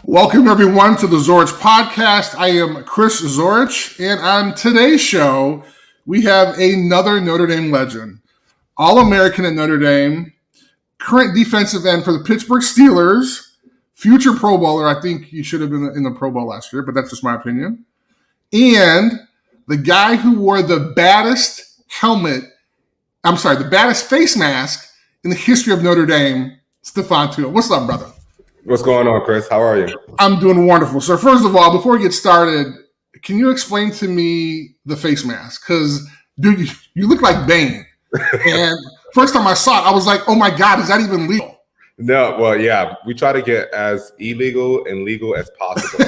Welcome, everyone, to the Zorich Podcast. I am Chris Zorich, and on today's show, we have another Notre Dame legend, All-American at Notre Dame, current defensive end for the Pittsburgh Steelers, future Pro Bowler. I think he should have been in the Pro Bowl last year, but that's just my opinion. And the guy who wore the baddest the baddest face mask in the history of Notre Dame, Stephon Tuitt. What's up, brother? What's going on, Chris? How are you? I'm doing wonderful. So first of all, before we get started, can you explain to me the face mask? Because, dude, you look like Bane. And first time I saw it, I was like, oh, my God, is that even legal? No, well, yeah. We try to get as illegal and legal as possible.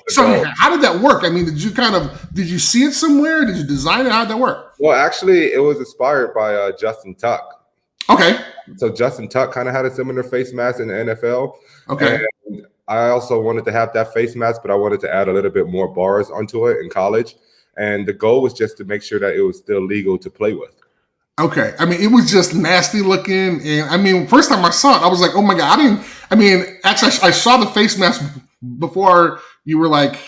So how did that work? I mean, did you see it somewhere? Did you design it? How did that work? Well, actually, it was inspired by Justin Tuck. Okay. So Justin Tuck kind of had a similar face mask in the NFL. Okay. And I also wanted to have that face mask, but I wanted to add a little bit more bars onto it in college. And the goal was just to make sure that it was still legal to play with. Okay. I mean, it was just nasty looking. And I mean, first time I saw it, I was like, oh my God. Actually, I saw the face mask before you were like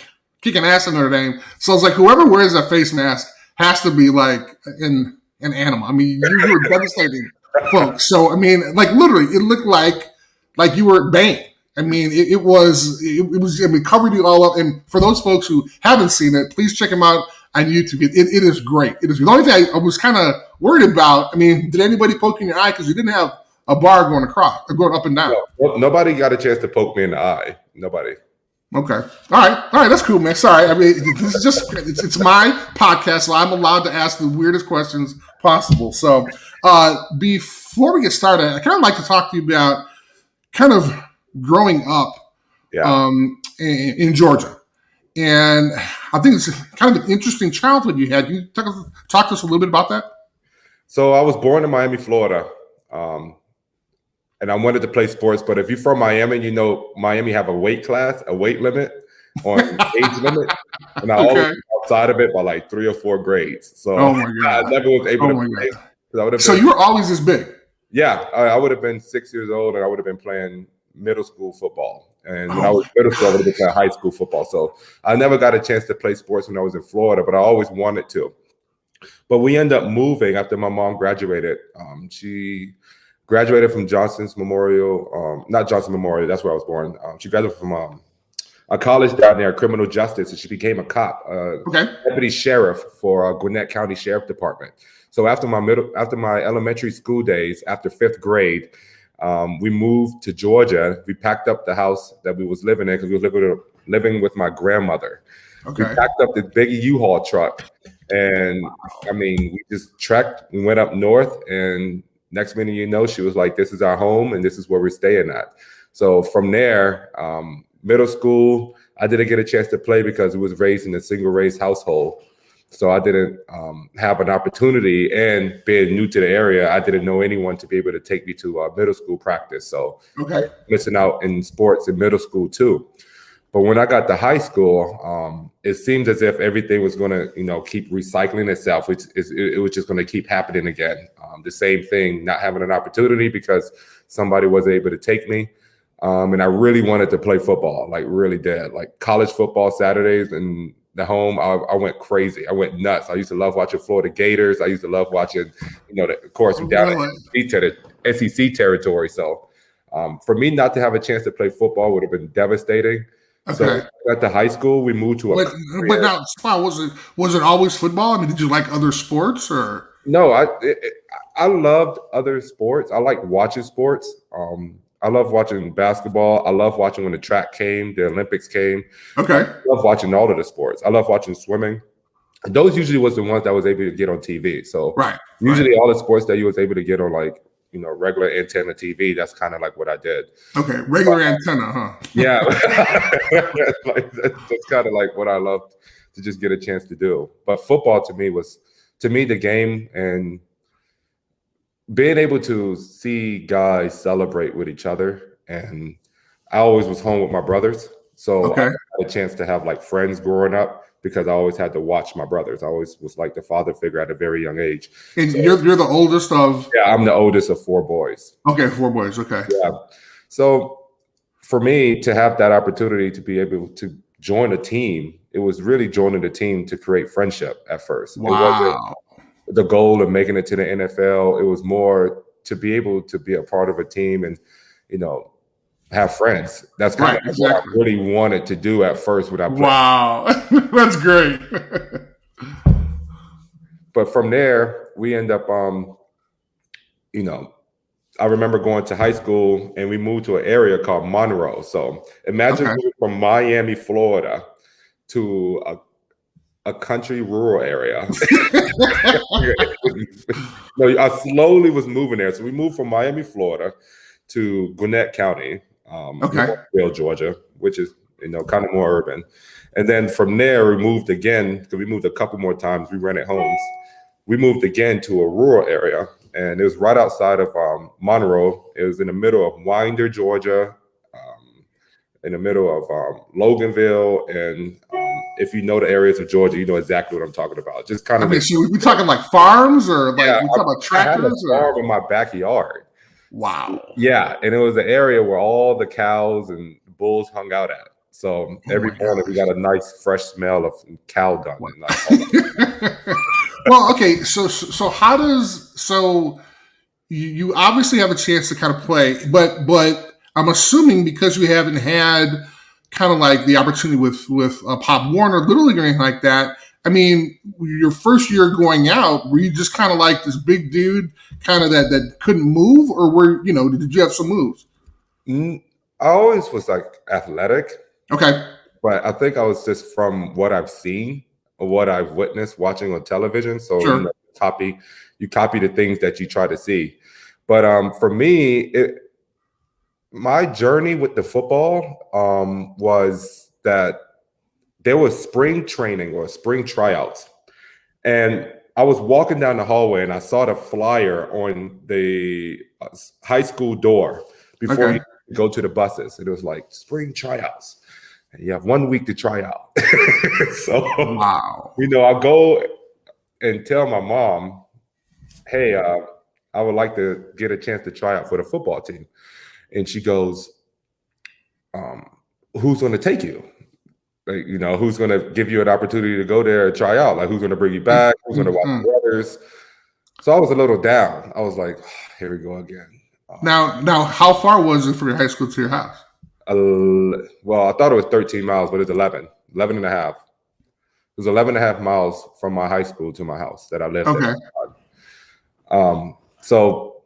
kicking ass in Notre Dame. So I was like, whoever wears that face mask has to be like an animal. I mean, you were devastating folks. So, I mean, like literally, it looked like you were Bane. I mean, it was covered you all up. And for those folks who haven't seen it, please check them out on YouTube. It is great. It is. The only thing I was kind of worried about, I mean, did anybody poke in your eye? Because you didn't have a bar going up and down. No, nobody got a chance to poke me in the eye. Nobody. Okay. All right. That's cool, man. Sorry. I mean, this is just, it's my podcast, so I'm allowed to ask the weirdest questions possible. So before we get started, I kind of like to talk to you about kind of growing up in Georgia. And I think it's kind of an interesting childhood you had. Can you talk to us a little bit about that? So I was born in Miami, Florida. And I wanted to play sports, but if you're from Miami, you know Miami have a weight limit on age limit, and I always was outside of it by like 3 or 4 grades. So oh my God. I never was able to play. So you were always this big? Yeah, I would have been 6 years old, and I would have been playing middle school football. And when I was middle school, I would have been playing high school football. So I never got a chance to play sports when I was in Florida, but I always wanted to. But we ended up moving after my mom graduated. She graduated from Johnson's Memorial, not Johnson Memorial, that's where I was born. She graduated from a college down there, criminal justice, and she became a cop, deputy sheriff for Gwinnett County Sheriff Department. So after my elementary school days, after 5th grade, we moved to Georgia. We packed up the house that we was living in because we were living with my grandmother. Okay. We packed up this big U-Haul truck, and I mean, we just trekked. We went up north, and next minute, you know, she was like, this is our home and this is where we're staying at. So from there, middle school, I didn't get a chance to play because I was raised in a single race household. So I didn't have an opportunity, and being new to the area, I didn't know anyone to be able to take me to middle school practice. So missing out in sports in middle school too. But when I got to high school, it seemed as if everything was going to, keep recycling itself. It was just going to keep happening again. The same thing, not having an opportunity because somebody wasn't able to take me. And I really wanted to play football, like really did. Like college football Saturdays and the home, I went crazy. I went nuts. I used to love watching Florida Gators. I used to love watching, of course, we're down in the SEC territory. So for me not to have a chance to play football would have been devastating. Okay. So at the high school, we moved to but now, was it always football? I mean, did you like other sports or? No, I loved other sports. I like watching sports. I love watching basketball. I love watching when the track came, the Olympics came. Okay. I love watching all of the sports. I love watching swimming. Those usually was the ones that I was able to get on TV. So usually all the sports that you was able to get on like, regular antenna TV, that's kind of like what I did. Okay, regular antenna, huh? Yeah. That's kind of like what I loved to just get a chance to do. But football to me, the game, and being able to see guys celebrate with each other. And I always was home with my brothers. So I had a chance to have like friends growing up because I always had to watch my brothers. I always was like the father figure at a very young age. And so, you're the oldest of? Yeah, I'm the oldest of 4 boys. Okay, 4 boys. Okay. Yeah. So for me to have that opportunity to be able to join a team, it was really joining the team to create friendship at first. It wasn't Wow. the goal of making it to the NFL. It was more to be able to be a part of a team and, you know, have friends. That's kind Right, of what I exactly. really wanted to do at first when I played. Wow. That's great. But from there, we end up, you know, I remember going to high school and we moved to an area called Monroe. So imagine Okay. moving from Miami, Florida to a country rural area. No, I slowly was moving there. So we moved from Miami, Florida to Gwinnett County, Okay. Lawrenceville, Georgia, which is, you know, kind of more urban. And then from there, we moved again, because we moved a couple more times. We rented homes. We moved again to a rural area, and it was right outside of Monroe. It was in the middle of Winder, Georgia, in the middle of Loganville. And if you know the areas of Georgia, you know exactly what I'm talking about. Just kind I of mean, so we talking like farms or like yeah, we talking about I had a tractors or farm in my backyard. wow. Yeah, and it was an area where all the cows and bulls hung out at. So every my morning we got a nice fresh smell of cow dung. What? And like, Well, okay, so how does you obviously have a chance to kind of play, but I'm assuming because you haven't had kind of like the opportunity with Pop Warner, Little League, or anything like that. I mean, your first year going out, were you just kind of like this big dude, kind of that couldn't move, or did you have some moves? I always was like athletic, Okay, but I think I was just from what I've seen or what I've witnessed watching on television. So sure. you copy the things that you try to see. But for me, my journey with the football was that there was spring training or spring tryouts. And I was walking down the hallway and I saw the flyer on the high school door before Okay. you go to the buses. And it was like spring tryouts. And you have 1 week to try out. So, Wow. I'll go and tell my mom, hey, I would like to get a chance to try out for the football team. And she goes, who's going to take you? Like, who's going to give you an opportunity to go there and try out? Like, who's going to bring you back? Who's going to watch the others? So I was a little down. I was like, oh, here we go again. Now, how far was it from your high school to your house? Well, I thought it was 13 miles, but it's 11 and a half. It was 11 and a half miles from my high school to my house that I lived in. So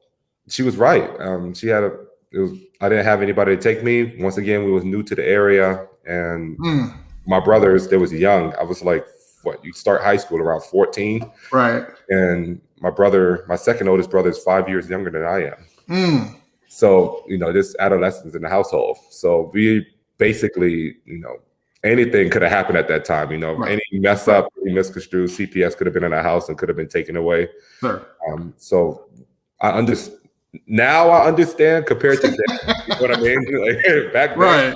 she was right. I didn't have anybody to take me. Once again, we was new to the area, and my brothers, they was young. I was like, you start high school around 14. Right. And my second oldest brother is 5 years younger than I am. So, this adolescence in the household. So we basically, anything could have happened at that time. Right. Any mess up, any misconstrued CPS could have been in the house and could have been taken away. Sure. So now I understand compared to then. You know what I mean? Like, back then, right.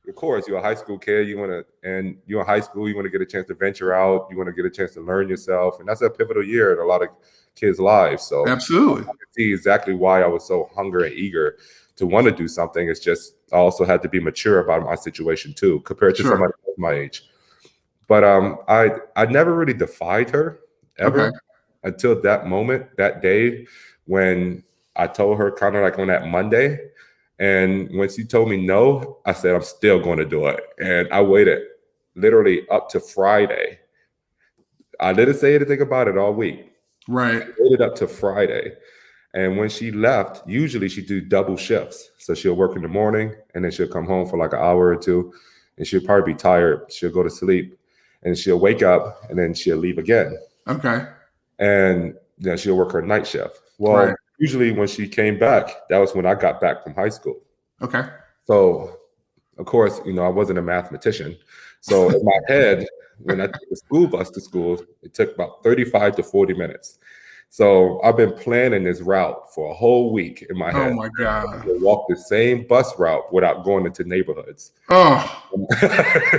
Of course, you're a high school kid. You're in high school. You want to get a chance to venture out. You want to get a chance to learn yourself, and that's a pivotal year in a lot of kids' lives. So absolutely, I can see exactly why I was so hungry and eager to want to do something. It's just I also had to be mature about my situation too, compared to somebody else my age. But I never really defied her ever until that moment, that day when I told her, kind of like on that Monday. And when she told me no, I said, I'm still going to do it. And I waited literally up to Friday. I didn't say anything about it all week. Right. I waited up to Friday. And when she left, usually she do double shifts. So she'll work in the morning and then she'll come home for like an hour or two. And she'll probably be tired. She'll go to sleep and she'll wake up and then she'll leave again. Okay. And then she'll work her night shift. Well, usually when she came back, that was when I got back from high school. Okay. So, of course, I wasn't a mathematician. So in my head, when I took the school bus to school, it took about 35 to 40 minutes. So I've been planning this route for a whole week in my head. Oh my God. To walk the same bus route without going into neighborhoods. Oh.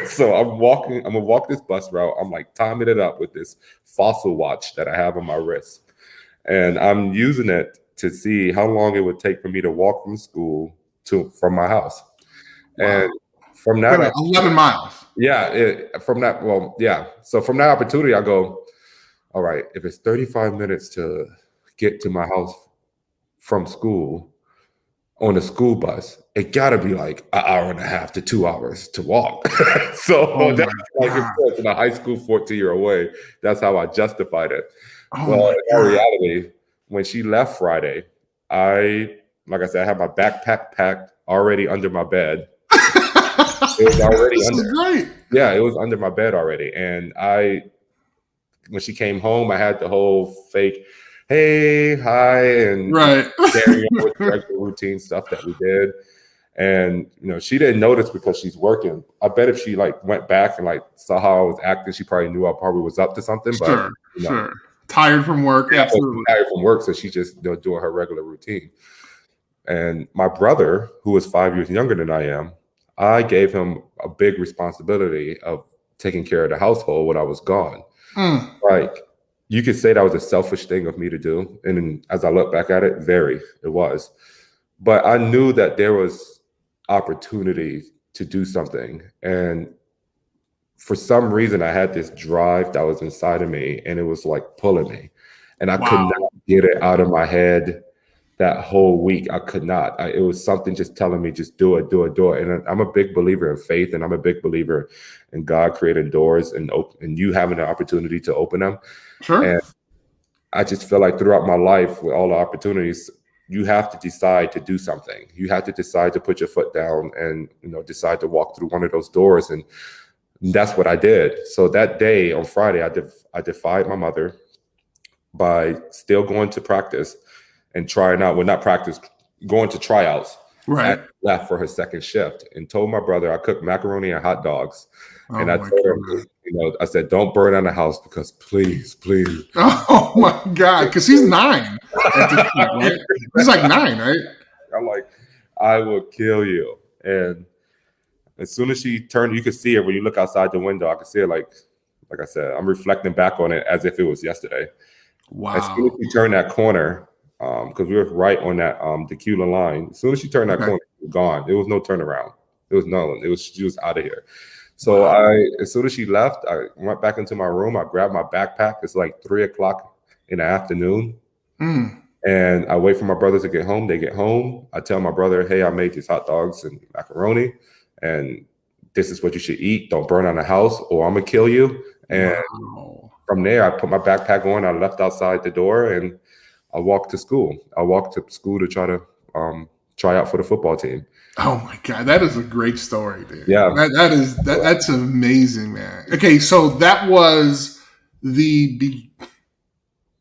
So I'm gonna walk this bus route. I'm like timing it up with this Fossil watch that I have on my wrist. And I'm using it to see how long it would take for me to walk from school from my house. And from Wait, that, 11 miles. So from that opportunity, I go, all right, if it's 35 minutes to get to my house from school on a school bus, it gotta be like an hour and a half to 2 hours to walk. So that's like, of course, in a high school 14-year-old way, that's how I justified it. Well, in all reality, when she left Friday, like I said, I had my backpack packed already under my bed. It was already this under. Is great. Yeah, it was under my bed already. And when she came home, I had the whole fake, hey, hi, and carrying on with the regular routine stuff that we did. And she didn't notice because she's working. I bet if she like went back and like saw how I was acting, she probably knew I probably was up to something. But sure. Tired from work, absolutely. Tired from work, so she's just doing her regular routine. And my brother, who was 5 years younger than I am, I gave him a big responsibility of taking care of the household when I was gone. Like, you could say that was a selfish thing of me to do. And then, as I look back at it, it was. But I knew that there was opportunity to do something. And for some reason, I had this drive that was inside of me, and it was like pulling me. And I could not get it out of my head. That whole week, I could not. It was something just telling me, just do it. And I'm a big believer in faith, and I'm a big believer in God creating doors and you having the opportunity to open them. Sure. And I just feel like throughout my life, with all the opportunities, you have to decide to do something. You have to decide to put your foot down and decide to walk through one of those doors. And that's what I did. So that day on Friday, I defied my mother by still going to practice and trying out, well, not practice, going to tryouts. Right. Left for her second shift and told my brother I cooked macaroni and hot dogs. And I told him, I said, don't burn down the house because please. Oh my God. Because he's 9 at this point, right? He's like 9, right? I'm like, I will kill you. And as soon as she turned, you could see her when you look outside the window. I could see her like I said, I'm reflecting back on it as if it was yesterday. Wow. As soon as she turned that corner, because we were right on that Tequila line. As soon as she turned that corner, she was gone. There was no turnaround. There was none. She was out of here. So as soon as she left, I went back into my room. I grabbed my backpack. It's like 3:00 in the afternoon. And I wait for my brothers to get home. They get home. I tell my brother, hey, I made these hot dogs and macaroni, and this is what you should eat. Don't burn down the house or I'm going to kill you. And from there, I put my backpack on. I left outside the door and I walked to school. I walked to school to try to try out for the football team. Oh my God, that is a great story, dude. Yeah, that's amazing, man. Okay, so that was the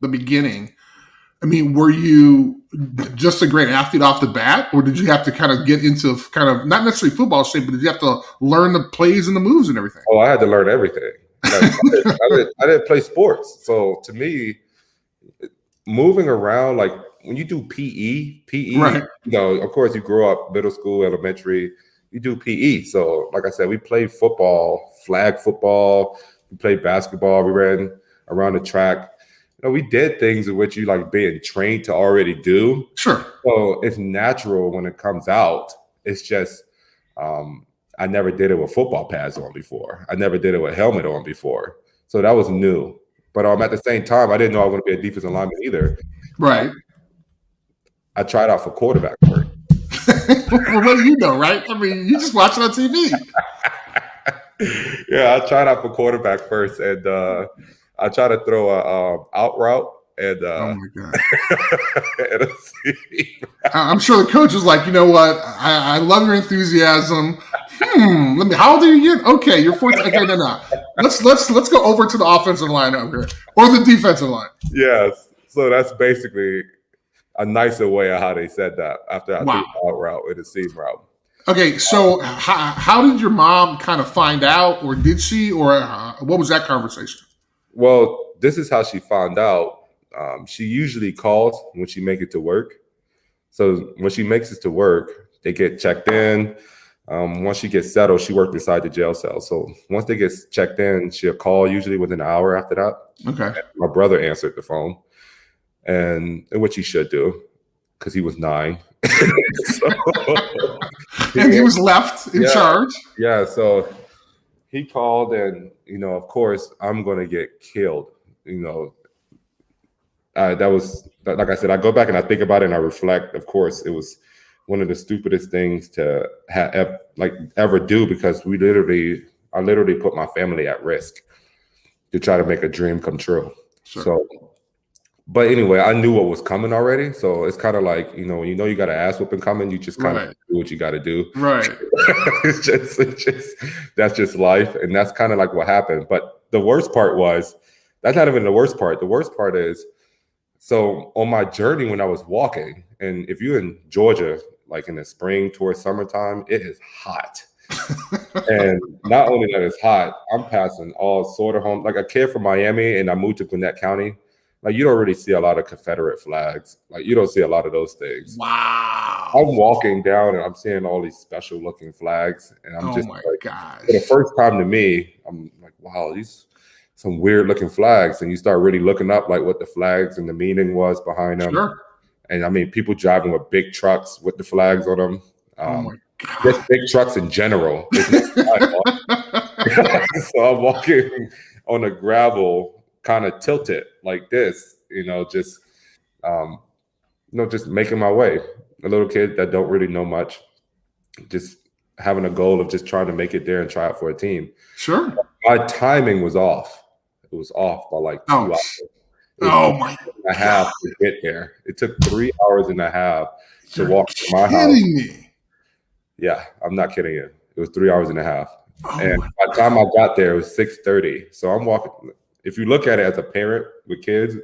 beginning. I mean, were you just a great athlete off the bat, or did you have to kind of get into kind of not necessarily football shape, but did you have to learn the plays and the moves and everything? Oh, I had to learn everything. I didn't play sports, so to me, moving around, like when you do PE, right. Of course you grow up middle school, elementary, you do PE. So like I said, we played football, flag football, we played basketball, we ran around the track. We did things in which you like being trained to already do. Sure. So it's natural when it comes out. It's just, I never did it with football pads on before. I never did it with helmet on before. So that was new. But at the same time, I didn't know I was going to be a defensive lineman either. Right. I tried out for quarterback first. Well, what do you know, right? I mean, you just watch it on TV. Yeah, I tried out for quarterback first, and I tried to throw a out route. And oh my God! I'm sure the coach was like, you know what? I love your enthusiasm. How old are you again? Okay, you're 14. Okay, no. Let's go over to the offensive line over here, or the defensive line. Yes. So that's basically a nicer way of how they said that after I threw the out route with the seam route. Okay, so how did your mom kind of find out, or did she, or what was that conversation? Well, this is how she found out. She usually calls when she makes it to work. So when she makes it to work, they get checked in. Once she gets settled, she worked inside the jail cell. So once they get checked in, she'll call usually within an hour after that. Okay. And my brother answered the phone, and which he should do because he was 9. And he was left in charge. Yeah, so he called, and of course, I'm gonna get killed. That was, like I said, I go back and I think about it and I reflect. Of course, it was one of the stupidest things to ever do, because I literally put my family at risk to try to make a dream come true. Sure. So, but anyway, I knew what was coming already. So it's kind of like, when you got an ass whooping coming, you just kind of do what you got to do. Right. it's just that's just life, and that's kind of like what happened. But the worst part was, that's not even the worst part. The worst part is, so on my journey when I was walking, and if you're in Georgia, like in the spring towards summertime, it is hot. And not only that it's hot, I'm passing all sort of home. Like, a kid from Miami, and I moved to Gwinnett County. Like, you don't really see a lot of Confederate flags. Like, you don't see a lot of those things. Wow. I'm walking down and I'm seeing all these special looking flags. And I'm just like, gosh. for the first time to me, I'm like, wow, these some weird looking flags. And you start really looking up like what the flags and the meaning was behind them. Sure. And I mean, people driving with big trucks with the flags on them. Oh my God. Just big trucks in general. So I'm walking on a gravel, kind of tilted like this, just making my way. A little kid that don't really know much, just having a goal of just trying to make it there and try out for a team. Sure. My timing was off. It was off by like 2 hours. Oh my God. Half to get there. It took 3 hours and a half to walk to my house. Kidding me. Yeah, I'm not kidding you. It was 3 hours and a half. And by the time I got there, it was 6:30. So I'm walking. If you look at it as a parent with kids,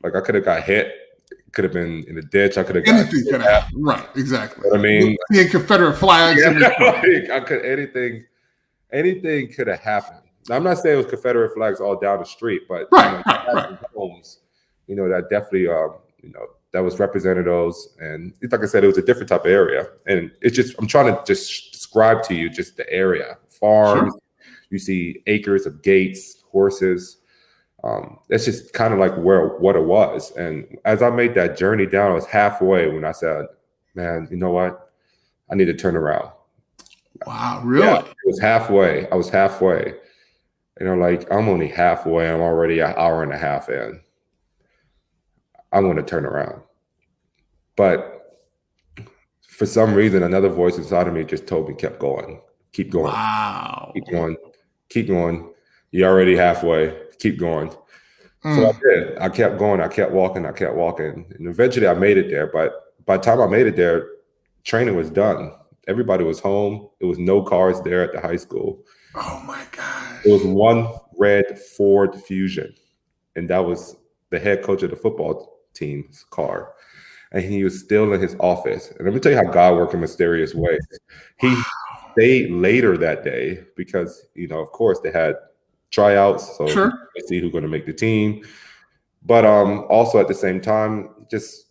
like, I could have got hit. Could have been in a ditch. I could have got anything could have happened. Right, exactly. But I mean, seeing Confederate flags. Anything could have happened. Now, I'm not saying it was Confederate flags all down the street, but right. homes, that definitely, that was represented those. And like I said, it was a different type of area. And it's just, I'm trying to just describe to you just the area. Farms, sure. You see acres of gates, horses. That's just kind of like what it was. And as I made that journey down, I was halfway when I said, man, you know what? I need to turn around. Wow, really? Yeah, it was halfway. I was halfway. Like, I'm only halfway. I'm already an hour and a half in. I'm going to turn around. But for some reason, another voice inside of me just told me, keep going. Keep going. Wow. Keep going. Keep going. You're already halfway. Keep going. So I did. I kept going. I kept walking. And eventually I made it there. But by the time I made it there, training was done. Everybody was home. There was no cars there at the high school. Oh my God. It was one red Ford Fusion. And that was the head coach of the football team's car. And he was still in his office. And let me tell you how God worked in mysterious ways. He stayed later that day because, of course, they had tryouts. So sure. They see who's going to make the team. But also at the same time, just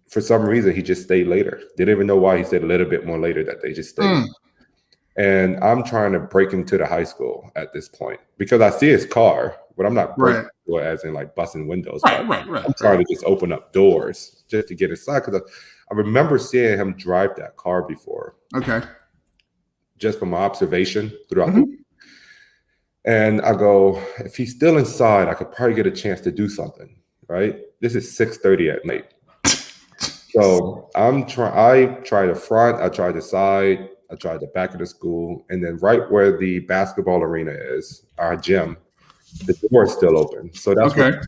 for some reason, he just stayed later. Didn't even know why he stayed a little bit more later that day. Just stayed. And I'm trying to break into the high school at this point because I see his car, but I'm not breaking into it as in like busting windows. Right. I'm trying to just open up doors just to get inside because I remember seeing him drive that car before. Okay. Just from my observation throughout the week. And I go, if he's still inside, I could probably get a chance to do something, right? This is 6:30 at night. So I try the front, I try the side, I tried the back of the school, and then right where the basketball arena is, our gym, the door is still open. So that's where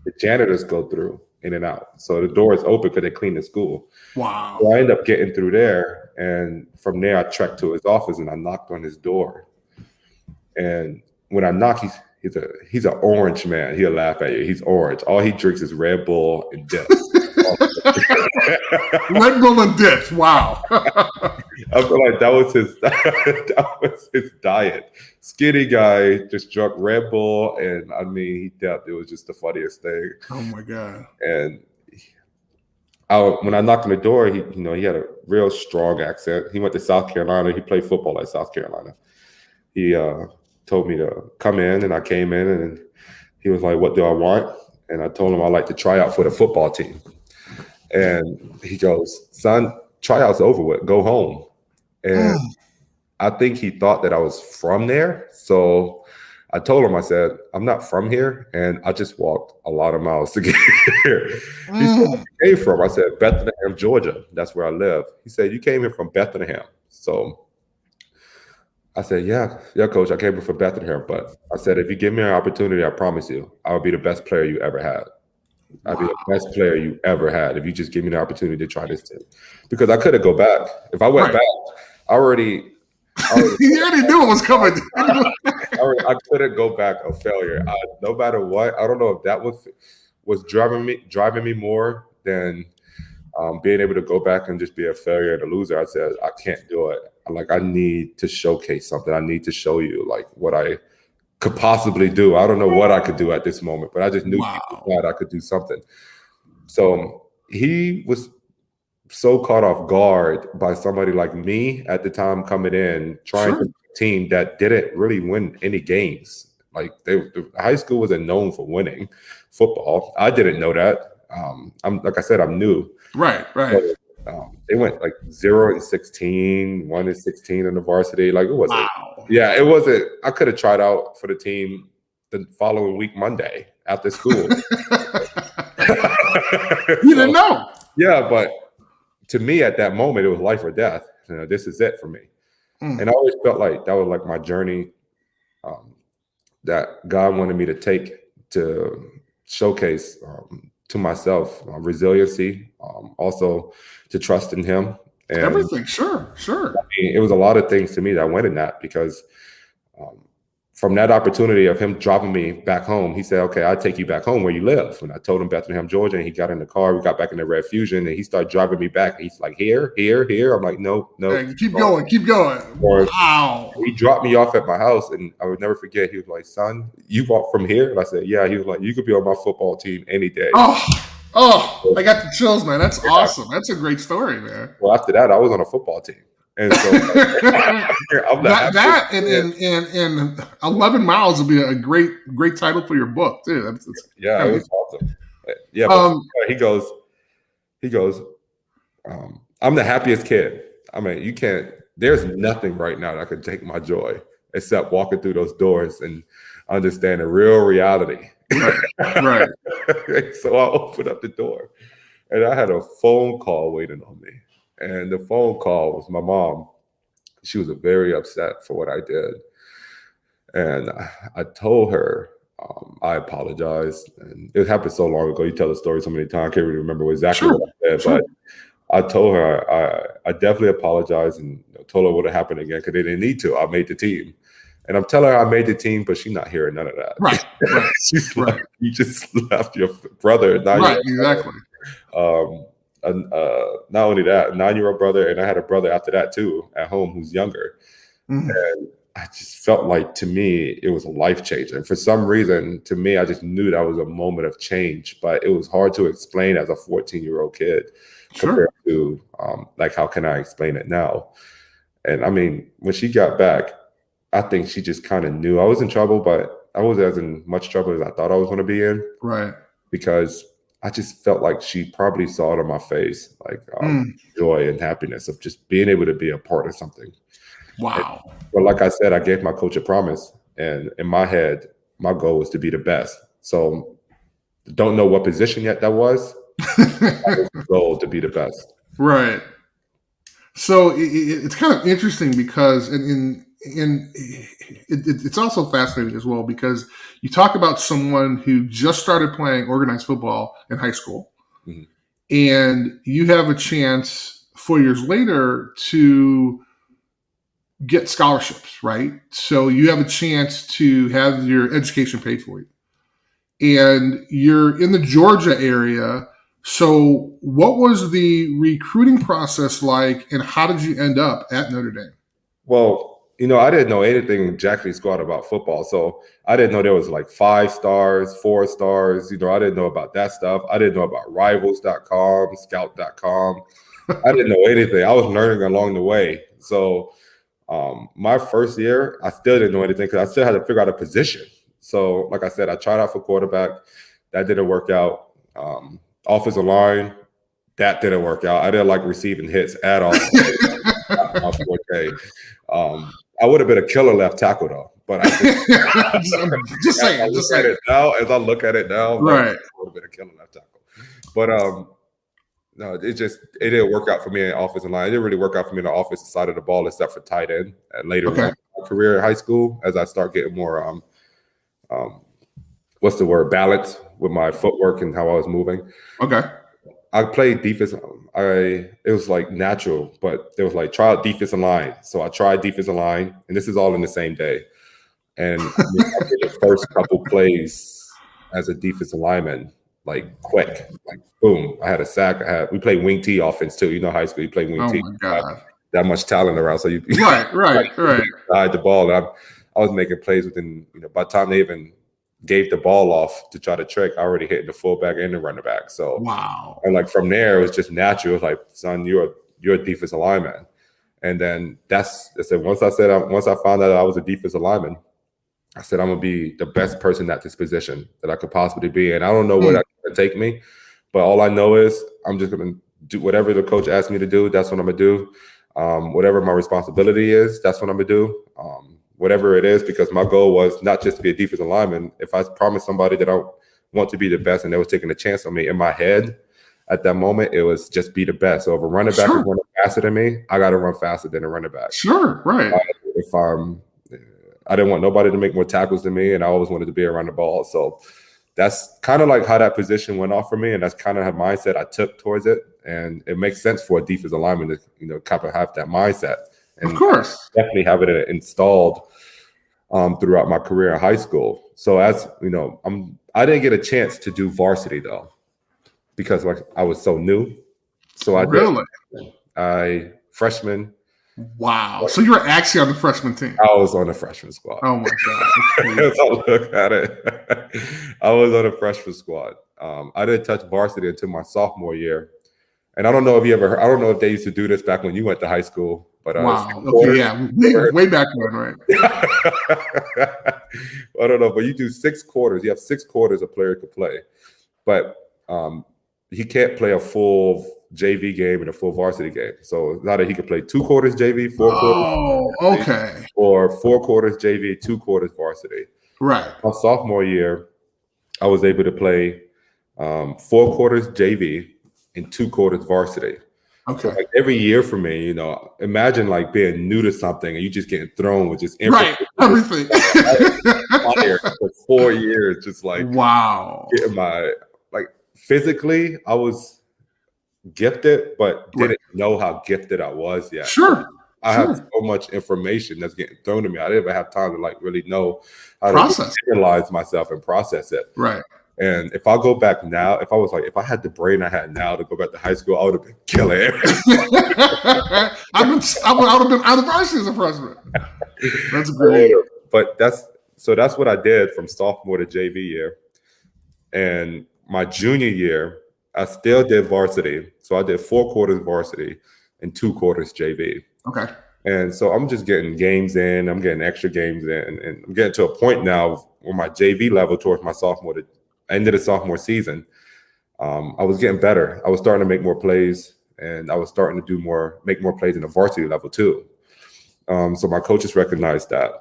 the janitors go through in and out. So the door is open because they clean the school. Wow. So I end up getting through there, and from there I trekked to his office and I knocked on his door. And when I knock, he's an orange man. He'll laugh at you. He's orange. All he drinks is Red Bull and dip. Red Bull and dip. Wow. I feel like that was his diet. Skinny guy, just drunk Red Bull, and I mean, he dipped. It was just the funniest thing. Oh my God. And when I knocked on the door, he had a real strong accent. He went to South Carolina. He played football at South Carolina. He told me to come in, and I came in, and he was like, "What do I want?" And I told him I'd like to try out for the football team. And he goes, "Son, tryouts over with. Go home." And I think he thought that I was from there. So I told him, I said, I'm not from here. And I just walked a lot of miles to get here. He said, where you came from? I said, Bethlehem, Georgia. That's where I live. He said, you came here from Bethlehem. So I said, yeah, coach, I came here from Bethlehem. But I said, if you give me an opportunity, I promise you, I'll be the best player you ever had. I'd be the best player you ever had if you just give me the opportunity to try this team. Because I could have go back. If I went back, I already you already knew it was coming. I couldn't go back a failure. No matter what, I don't know if that was driving me more than being able to go back and just be a failure and a loser. I said, I can't do it. Like, I need to showcase something. I need to show you like what I could possibly do. I don't know what I could do at this moment, but I just knew that I could do something. So he was so caught off guard by somebody like me at the time coming in, trying to a team that didn't really win any games. Like, the high school wasn't known for winning football. I didn't know that. Like I said, I'm new. Right. So, they went like 0-16, 1-16 in the varsity. Like, it wasn't. Yeah, it wasn't. I could have tried out for the team the following week, Monday, after school. You didn't know. Yeah, but to me at that moment, it was life or death. You know, this is it for me. And I always felt like that was like my journey that God wanted me to take to showcase to myself resiliency, also to trust in Him. And everything, sure. I mean, it was a lot of things to me that went in that, because from that opportunity of him dropping me back home, he said, okay, I'll take you back home where you live. And I told him Bethlehem, Georgia, and he got in the car. We got back in the Red Fusion, and he started driving me back. He's like, here. I'm like, no. Hey, keep going. Wow. He dropped me off at my house, and I would never forget. He was like, son, you walk from here? And I said, yeah. He was like, you could be on my football team any day. Oh, I got the chills, man. That's awesome. That's a great story, man. Well, after that, I was on a football team. And so that and 11 miles would be a great title for your book too. It was awesome. Yeah, but he goes. I'm the happiest kid. I mean, there's nothing right now that could take my joy except walking through those doors and understand the real reality. Right. So I opened up the door, and I had a phone call waiting on me. And the phone call was my mom. She was very upset for what I did. And I told her, I apologized. And it happened so long ago. You tell the story so many times, I can't really remember exactly what I said. But I told her I definitely apologized, and told her what would happen again, because they didn't need to. I made the team. And I'm telling her I made the team, but she's not hearing none of that. Right. She's like, you just left your brother. Exactly. Not only that, 9-year-old brother, and I had a brother after that too at home who's younger. And I just felt like, to me, it was a life changer. And for some reason, to me, I just knew that was a moment of change, but it was hard to explain as a 14-year-old kid compared to like, how can I explain it now? And I mean, when she got back, I think she just kind of knew I was in trouble, but I wasn't as in much trouble as I thought I was going to be in. Right. Because I just felt like she probably saw it on my face, like joy and happiness of just being able to be a part of something. Wow. But like I said, I gave my coach a promise. And in my head, my goal was to be the best. So don't know what position yet that was. That was the goal, to be the best. Right. So it's kind of interesting because it's also fascinating as well, because you talk about someone who just started playing organized football in high school, and you have a chance 4 years later to get scholarships, right? So you have a chance to have your education paid for you, and you're in the Georgia area. So what was the recruiting process like, and how did you end up at Notre Dame? Well, I didn't know anything jackally squat about football. So I didn't know there was like 5 stars, 4 stars. I didn't know about that stuff. I didn't know about rivals.com, scout.com. I didn't know anything. I was learning along the way. So my first year, I still didn't know anything, because I still had to figure out a position. So like I said, I tried out for quarterback. That didn't work out. Offensive line, that didn't work out. I didn't like receiving hits at all. my forte. I would have been a killer left tackle though, but I think just saying. As I look at it now, right, I would have been a killer left tackle. But no, it didn't work out for me in offensive line. It didn't really work out for me in the offensive side of the ball, except for tight end. And later on in my career in high school, as I start getting more balance with my footwork and how I was moving. Okay. I played defense. It was like natural, but there was like try out defensive line. So I tried defensive line, and this is all in the same day. And I did the first couple plays as a defensive lineman, like quick, like boom. I had a sack. We played wing T offense too. You know, high school, you play wing T. Oh my God. That much talent around. So you right. Hide the ball. And I was making plays within, by the time they even gave the ball off to try to trick, I already hit the fullback and the running back. So wow. And like from there, it was just natural. It was like, son, you're a defensive lineman. And then once I found out I was a defensive lineman, I said I'm gonna be the best person at this position that I could possibly be. And I don't know where that's gonna take me, but all I know is I'm just gonna do whatever the coach asks me to do. That's what I'm gonna do. Whatever my responsibility is, that's what I'm gonna do. Whatever it is, because my goal was not just to be a defensive lineman. If I promised somebody that I want to be the best and they was taking a chance on me, in my head at that moment, it was just be the best. So if a running back is running faster than me, I got to run faster than a running back. Sure, right. I didn't want nobody to make more tackles than me, and I always wanted to be around the ball. So that's kind of like how that position went off for me, and that's kind of the mindset I took towards it. And it makes sense for a defensive lineman to kind of have that mindset. And of course, definitely have it installed throughout my career in high school. So as you know, I didn't get a chance to do varsity though, because I was so new. So I freshman. Wow. So you were actually on the freshman team. I was on the freshman squad. Oh my God. As I look at it, I was on the freshman squad. I didn't touch varsity until my sophomore year. And I don't know if you ever heard, I don't know if they used to do this back when you went to high school, but wow. Okay, yeah. Way back when, right? I don't know, but you do 6 quarters. You have 6 quarters a player could play. But he can't play a full JV game and a full varsity game. So it's not that he could play 2 quarters JV, 4 quarters. Okay. Or 4 quarters JV, 2 quarters varsity. Right. My sophomore year, I was able to play 4 quarters JV and 2 quarters varsity. Okay. So like every year for me, imagine like being new to something and you just getting thrown with just everything. For 4 years, just like wow. Getting physically, I was gifted, but didn't know how gifted I was yet. Sure. I have so much information that's getting thrown to me. I didn't even have time to really know how to analyze myself and process it. Right. And if I go back now, if I had the brain I had now to go back to high school, I would have been killing everything. I would have been out of varsity as a freshman. That's great. But that's what I did from sophomore to JV year. And my junior year, I still did varsity. So I did 4 quarters varsity and 2 quarters JV. Okay. And so I'm just getting games in. I'm getting extra games in. And I'm getting to a point now where my JV level towards my end of the sophomore season, I was getting better. I was starting to make more plays, and I was starting to make more plays in the varsity level too. So my coaches recognized that.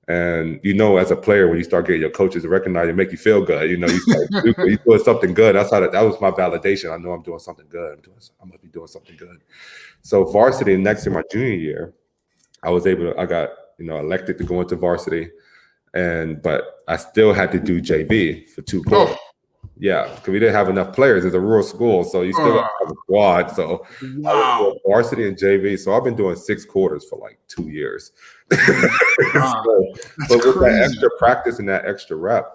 And as a player, when you start getting your coaches to recognize and make you feel good, you doing something good. That was my validation. I know I'm doing something good. I'm gonna be doing something good. So varsity next year, my junior year, I got elected to go into varsity, but I still had to do JV for 2 quarters. Yeah, because we didn't have enough players. It's a rural school, so you still have a squad. So I was doing varsity and JV. So I've been doing 6 quarters for 2 years. But with that extra practice and that extra rep,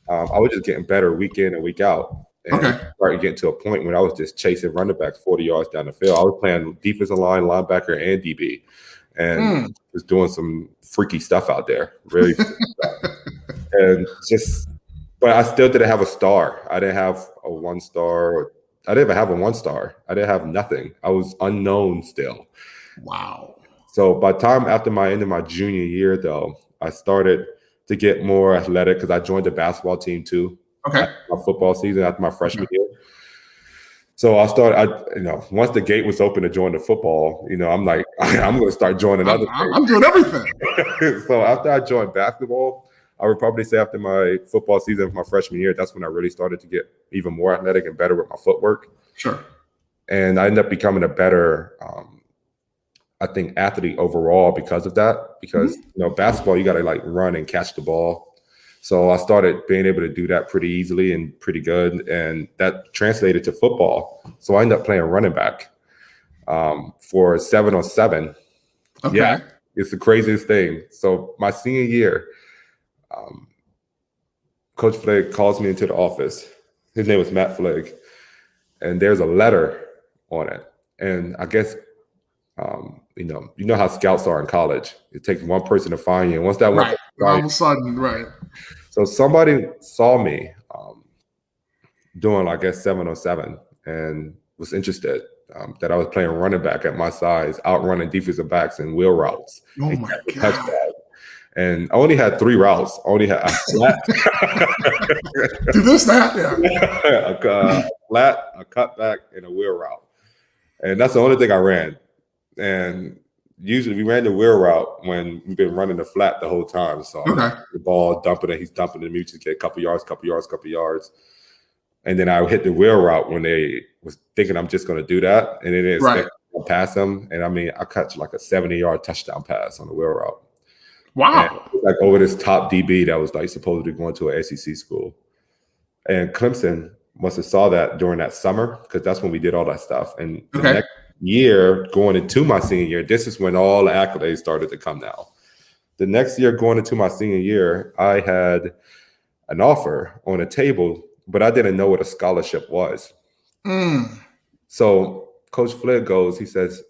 I was just getting better week in and week out. And started getting to a point when I was just chasing running backs 40 yards down the field. I was playing defensive line, linebacker, and DB, and was doing some freaky stuff out there. Really, and but I still didn't have a star. I didn't have a 1-star. I didn't even have a 1-star. I didn't have nothing. I was unknown still. Wow. So by the time after my end of my junior year, though, I started to get more athletic because I joined the basketball team too. Okay. My football season after my freshman year. So once the gate was open to join the football, I'm like, I'm going to start joining other things. I'm doing everything. So after I joined basketball, I would probably say after my football season of my freshman year, that's when I really started to get even more athletic and better with my footwork. Sure. And I ended up becoming a better, I think, athlete overall because of that. Because, basketball, you got to like run and catch the ball. So I started being able to do that pretty easily and pretty good. And that translated to football. So I ended up playing running back for 7-on-7. Okay. Yeah, it's the craziest thing. So my senior year, Coach Flegg calls me into the office. His name was Matt Flegg. And there's a letter on it. And I guess, you know how scouts are in college. It takes one person to find you. And once that one, all of a sudden, right. So somebody saw me doing, I guess, 7-on-7 and was interested that I was playing running back at my size, outrunning defensive backs and wheel routes. Oh my God. And I only had 3 routes. I only had a flat. Do this, that, yeah. A flat, a cutback, and a wheel route. And that's the only thing I ran. And usually we ran the wheel route when we've been running the flat the whole time. So the ball, dumping it, he's dumping it, we just get a couple yards. And then I hit the wheel route when they was thinking I'm just going to do that. And then it's pass them. And I mean, I catch like a 70-yard touchdown pass on the wheel route. Wow. And like over this top DB that was like supposedly going to an SEC school. And Clemson must have saw that during that summer because that's when we did all that stuff. And the next year, going into my senior year, this is when all the accolades started to come now. The next year, going into my senior year, I had an offer on a table, but I didn't know what a scholarship was. So Coach Flegg goes, he says,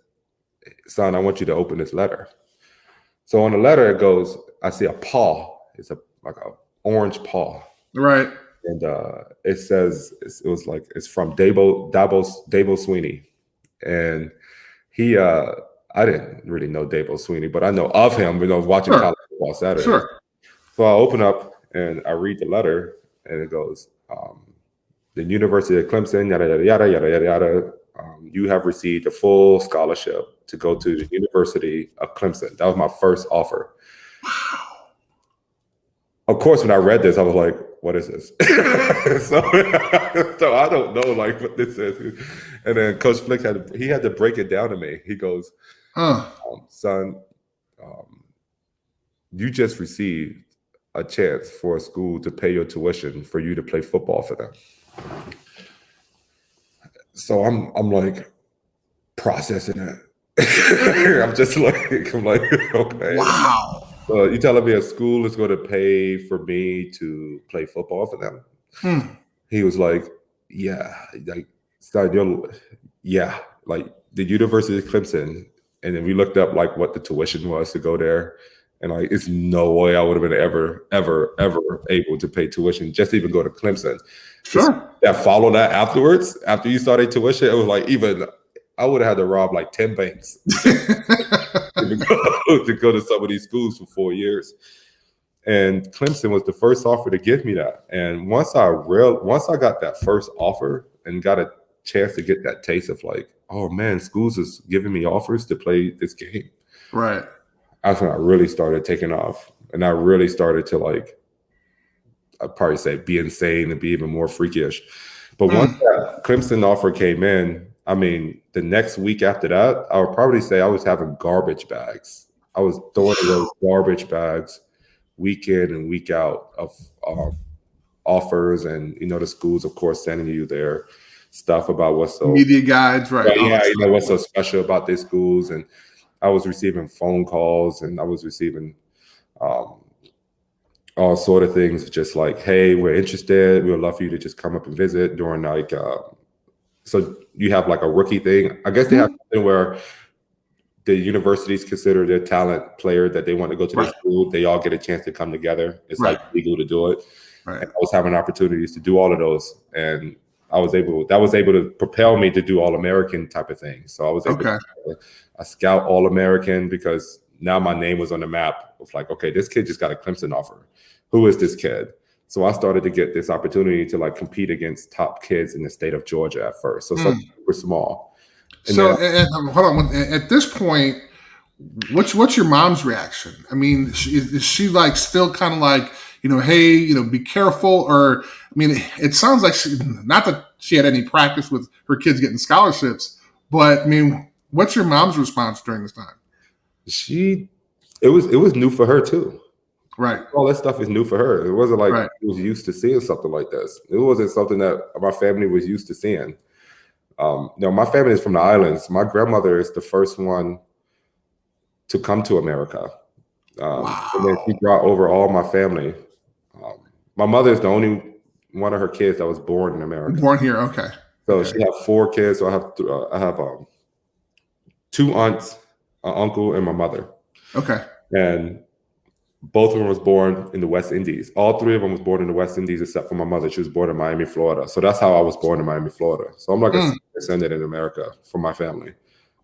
son, I want you to open this letter. So on the letter, it goes, I see a paw. It's like an orange paw. Right. And it says, it's from Dabo Sweeney. And he, I didn't really know Dabo Sweeney, but I know of him, watching college football Saturday. Sure. So I open up and I read the letter and it goes, the University of Clemson, yada, yada, yada, yada, yada, yada. You have received a full scholarship to go to the University of Clemson. That was my first offer. Wow. Of course, when I read this, I was like, what is this? so I don't know like what this is. And then Coach Flegg had to break it down to me. He goes, son, you just received a chance for a school to pay your tuition for you to play football for them. So I'm like processing it. I'm like, okay. Wow. So you telling me a school is going to pay for me to play football for them? He was like, yeah, like, like the University of Clemson. And then we looked up like what the tuition was to go there. And like, it's no way I would have been ever able to pay tuition, just to even go to Clemson. Sure. That followed that afterwards, after you started tuition, it was like I would have had to rob like 10 banks to go to some of these schools for 4 years. And Clemson was the first offer to give me that. And once I got that first offer and got a chance to get that taste of like, oh man, schools is giving me offers to play this game. Right. That's when I really started taking off. And I really started to like, I'd probably say be insane and be even more freakish. But once that Clemson offer came in, I mean, the next week after that, I would probably say I was having garbage bags. I was throwing those garbage bags week in and week out of offers. And, the schools, of course, sending you their stuff about what's so media guides, right? Yeah, what's so special about their schools. And I was receiving phone calls and I was receiving all sort of things, just like, hey, we're interested. We would love for you to just come up and visit during like, so you have like a rookie thing. I guess they have something where the universities consider their talent player that they want to go to their school. They all get a chance to come together. It's like legal to do it. Right. And I was having opportunities to do all of those. And that was able to propel me to do All-American type of thing. So I was able to a scout All-American because now my name was on the map of like, okay, this kid just got a Clemson offer. Who is this kid? So I started to get this opportunity to like compete against top kids in the state of Georgia at first. So something super small. And So, then, hold on. At this point, what's your mom's reaction? I mean, is she like still kind of like, hey, be careful? Or, I mean, it sounds like not that she had any practice with her kids getting scholarships, but I mean, what's your mom's response during this time? it was new for her too. Right. All that stuff is new for her. It wasn't like Right. she was used to seeing something like this. It wasn't something that my family was used to seeing. My family is from the islands. My grandmother is the first one to come to America. Wow. And then she brought over all my family. My mother is the only one of her kids that was born in America. Born here, okay. So she has 4 kids. So I have 2 aunts, an uncle, and my mother. Okay. And both of them was born in the West Indies. All 3 of them was born in the West Indies, except for my mother. She was born in Miami, Florida. So that's how I was born in Miami, Florida. So I'm like a descendant in America from my family.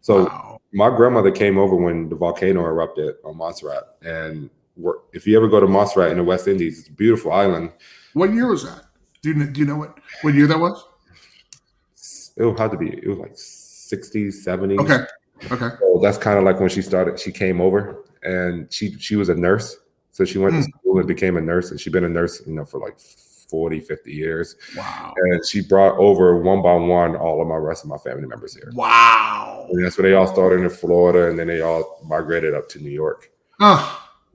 So my grandmother came over when the volcano erupted on Montserrat. And if you ever go to Montserrat in the West Indies, it's a beautiful island. What year was that? Do you know what year that was? It would have to be, it was like 60s, 70s. Okay. So that's kind of like when she came over, and she was a nurse. So she went to school and became a nurse, and she's been a nurse, for like 40, 50 years. Wow. And she brought over one by one all of my rest of my family members here. Wow. And that's where they all started in Florida, and then they all migrated up to New York.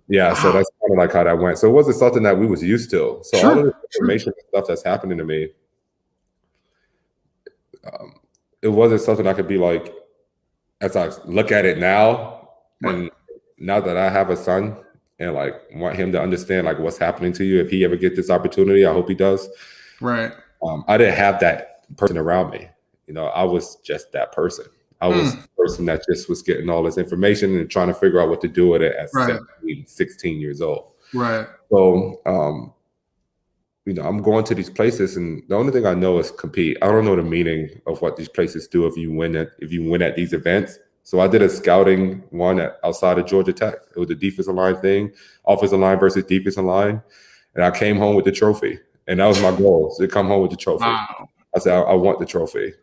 Yeah, so that's kind of like how that went. So it wasn't something that we was used to. So all of the information and stuff that's happening to me, it wasn't something I could be like, as I look at it now, and now that I have a son and like want him to understand like what's happening to you, if he ever gets this opportunity, I hope he does. Right. I didn't have that person around me. I was just that person. I was the person that just was getting all this information and trying to figure out what to do with it at 17, 16 years old. Right. So, I'm going to these places, and the only thing I know is compete. I don't know the meaning of what these places do if you win at these events. So I did a scouting one outside of Georgia Tech. It was a defensive line thing, offensive line versus defensive line. And I came home with the trophy. And that was my goal, to come home with the trophy. Wow. I said, I want the trophy.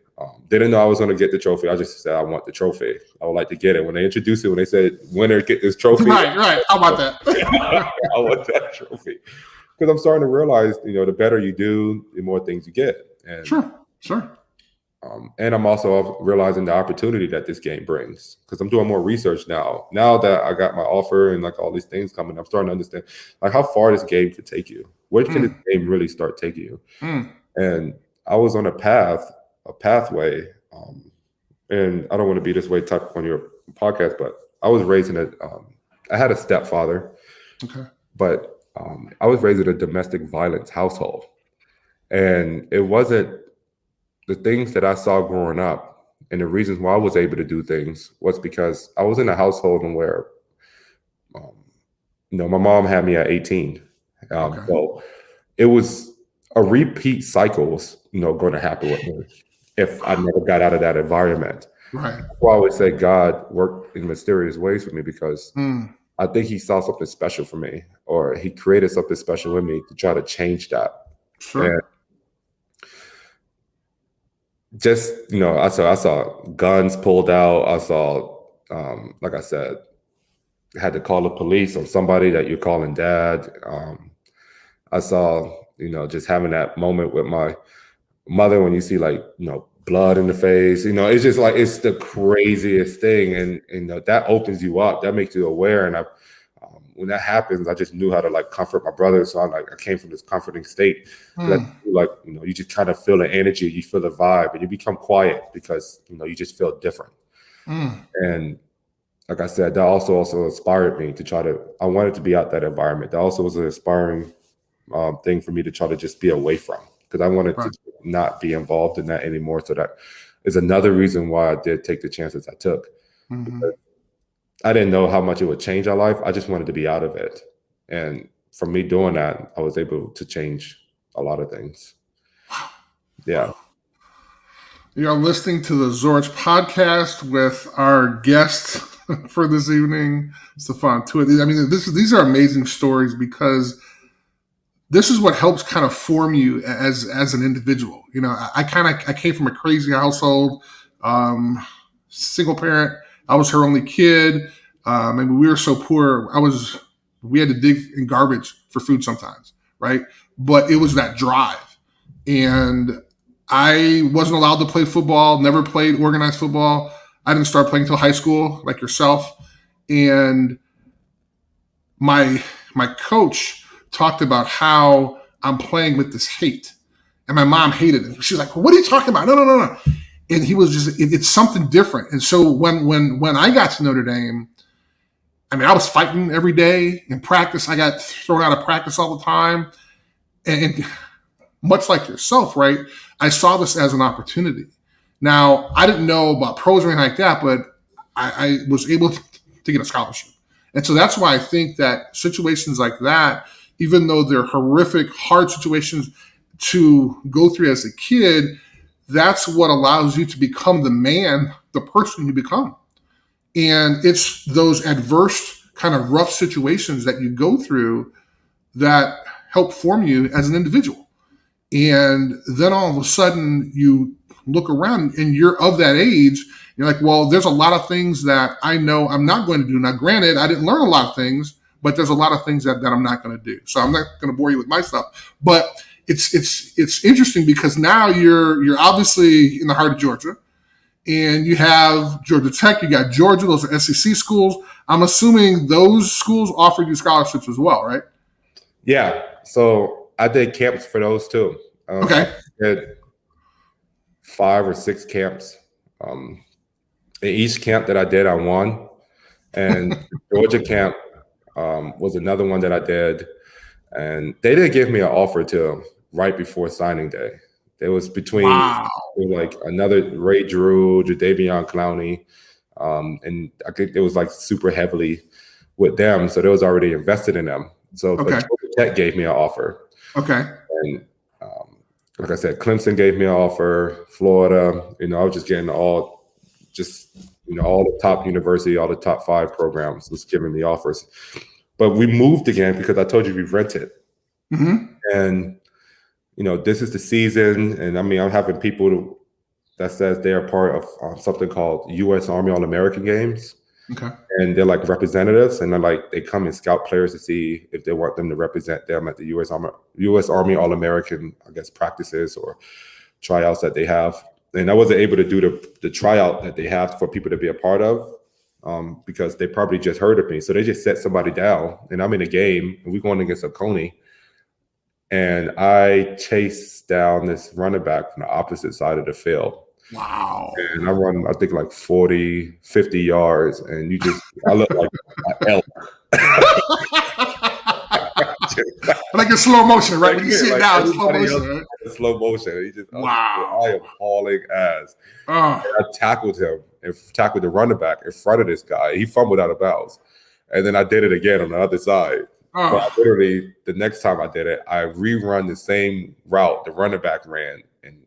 Didn't know I was going to get the trophy. I just said, I want the trophy. I would like to get it. When they introduced it, when they said, winner, get this trophy. Right. How about that? I want that trophy. Because I'm starting to realize, the better you do, the more things you get. And, Sure. And I'm also realizing the opportunity that this game brings, because I'm doing more research now. Now that I got my offer and like all these things coming, I'm starting to understand like how far this game could take you. Where can this game really start taking you? And I was on a pathway, and I don't want to be this way type on your podcast, but I was raised I had a stepfather, but I was raised in a domestic violence household, and it wasn't the things that I saw growing up, and the reasons why I was able to do things was because I was in a household where, my mom had me at 18. So it was a repeat cycle was, going to happen with me if I never got out of that environment. Right. Well, I always say God worked in mysterious ways for me, because I think he saw something special for me, or he created something special in me to try to change that. And just, I saw guns pulled out. I saw, like I said, had to call the police on somebody that you're calling dad. I saw, just having that moment with my mother when you see like, blood in the face, it's just like, it's the craziest thing. And that opens you up, that makes you aware. And when that happens, I just knew how to like comfort my brother. So I came from this comforting state. Like, you just kind of feel the energy, you feel the vibe, and you become quiet because, you just feel different. And like I said, that also inspired me to I wanted to be out that environment. That also was an inspiring thing for me to try to just be away from, because I wanted to not be involved in that anymore. So that is another reason why I did take the chances I took. I didn't know how much it would change our life. I just wanted to be out of it. And from me doing that, I was able to change a lot of things. Yeah. You're listening to the Zorich podcast with our guest for this evening, Stephon Tuitt. I mean, these are amazing stories, because this is what helps kind of form you as an individual. You know, I came from a crazy household, single parent. I was her only kid. And we were so poor. We had to dig in garbage for food sometimes, right? But it was that drive. And I wasn't allowed to play football, never played organized football. I didn't start playing until high school, like yourself. And my coach talked about how I'm playing with this hate. And my mom hated it. She's like, what are you talking about? No. And he was just, it's something different. And so when I got to Notre Dame, I mean, I was fighting every day in practice. I got thrown out of practice all the time. And much like yourself, right? I saw this as an opportunity. Now, I didn't know about pros or anything like that, but I was able to get a scholarship. And so that's why I think that situations like that, even though they're horrific, hard situations to go through as a kid, that's what allows you to become the man, the person you become. And it's those adverse kind of rough situations that you go through that help form you as an individual. And then all of a sudden you look around and you're of that age. You're like, well, there's a lot of things that I know I'm not going to do. Now, granted, I didn't learn a lot of things, but there's a lot of things that I'm not going to do. So I'm not going to bore you with my stuff. But it's interesting because now you're obviously in the heart of Georgia. And you have Georgia Tech, you got Georgia, those are SEC schools. I'm assuming those schools offered you scholarships as well, right? Yeah. So I did camps for those too. Okay. I did 5 or 6 camps. In each camp that I did, I won. And Georgia camp was another one that I did. And they did give me an offer too right before signing day. It was between like another Ray Drew, Jadeveon Clowney, and I think it was like super heavily with them. So they was already invested in them. So Georgia Tech gave me an offer. Okay. And like I said, Clemson gave me an offer. Florida, I was just getting all the top university, all the top 5 programs was giving me offers. But we moved again because I told you we rented. Mm-hmm. And this is the season, and I mean, I'm having people that says they are part of something called U.S. Army All-American Games. Okay. And they're like representatives, and they come and scout players to see if they want them to represent them at the U.S. Army All-American, I guess, practices or tryouts that they have. And I wasn't able to do the tryout that they have for people to be a part of because they probably just heard of me. So they just set somebody down, and I'm in a game, and we're going against Oconee. And I chased down this running back from the opposite side of the field. Wow. And I run, I think, like 40, 50 yards. And I look like an elk. Like in slow motion, right? When you see it now, slow motion. Right? In slow motion. Wow. I am hauling ass. I tackled him and tackled the running back in front of this guy. He fumbled out of bounds. And then I did it again on the other side. But literally, the next time I did it, I rerun the same route the running back ran and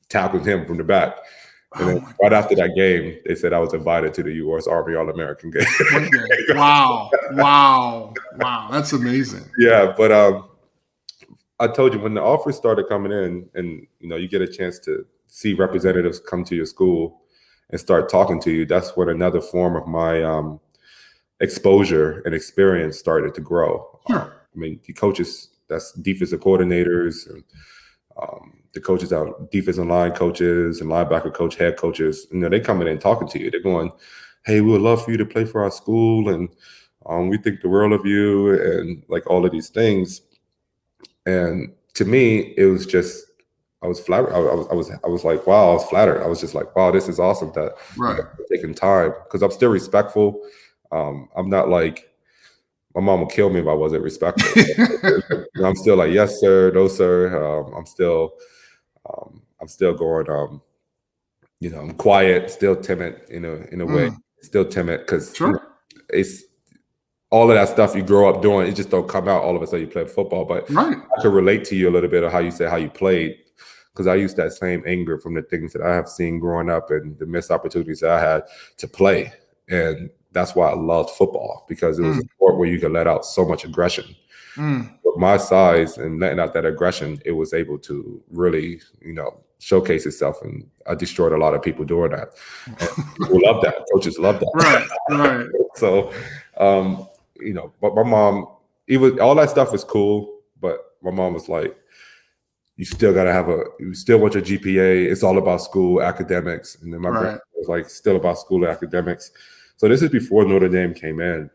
tackled him from the back. And then right after that game, they said I was invited to the U.S. Army All-American game. Wow. That's amazing. Yeah, but I told you when the offers started coming in and, you get a chance to see representatives come to your school and start talking to you, that's when another form of my exposure and experience started to grow. Sure. I mean, the coaches, that's defensive coordinators, and the coaches out, defensive line coaches and linebacker coach, head coaches, they come in and talking to you. They're going, hey, we would love for you to play for our school, and we think the world of you, and like all of these things. And to me, it was just, I was flattered. I was like, wow, I was flattered. I was just like, wow, this is awesome that you're taking time, because I'm still respectful. I'm not like, my mom would kill me if I wasn't respectful. I'm still like, yes, sir, no, sir. I'm still going, I'm quiet, still timid, in a way, still timid, because it's all of that stuff you grow up doing. It just don't come out all of a sudden you play football. But I could relate to you a little bit of how you said how you played, because I used that same anger from the things that I have seen growing up and the missed opportunities that I had to play. And that's why I loved football, because it was a sport where you could let out so much aggression. With my size and letting out that aggression, it was able to really, showcase itself. And I destroyed a lot of people doing that. And people love that. Coaches love that. Right. So, but my mom, even all that stuff was cool, but my mom was like, you still got to you still want your GPA. It's all about school, academics. And then my brother was like, still about school, academics. So this is before Notre Dame came in.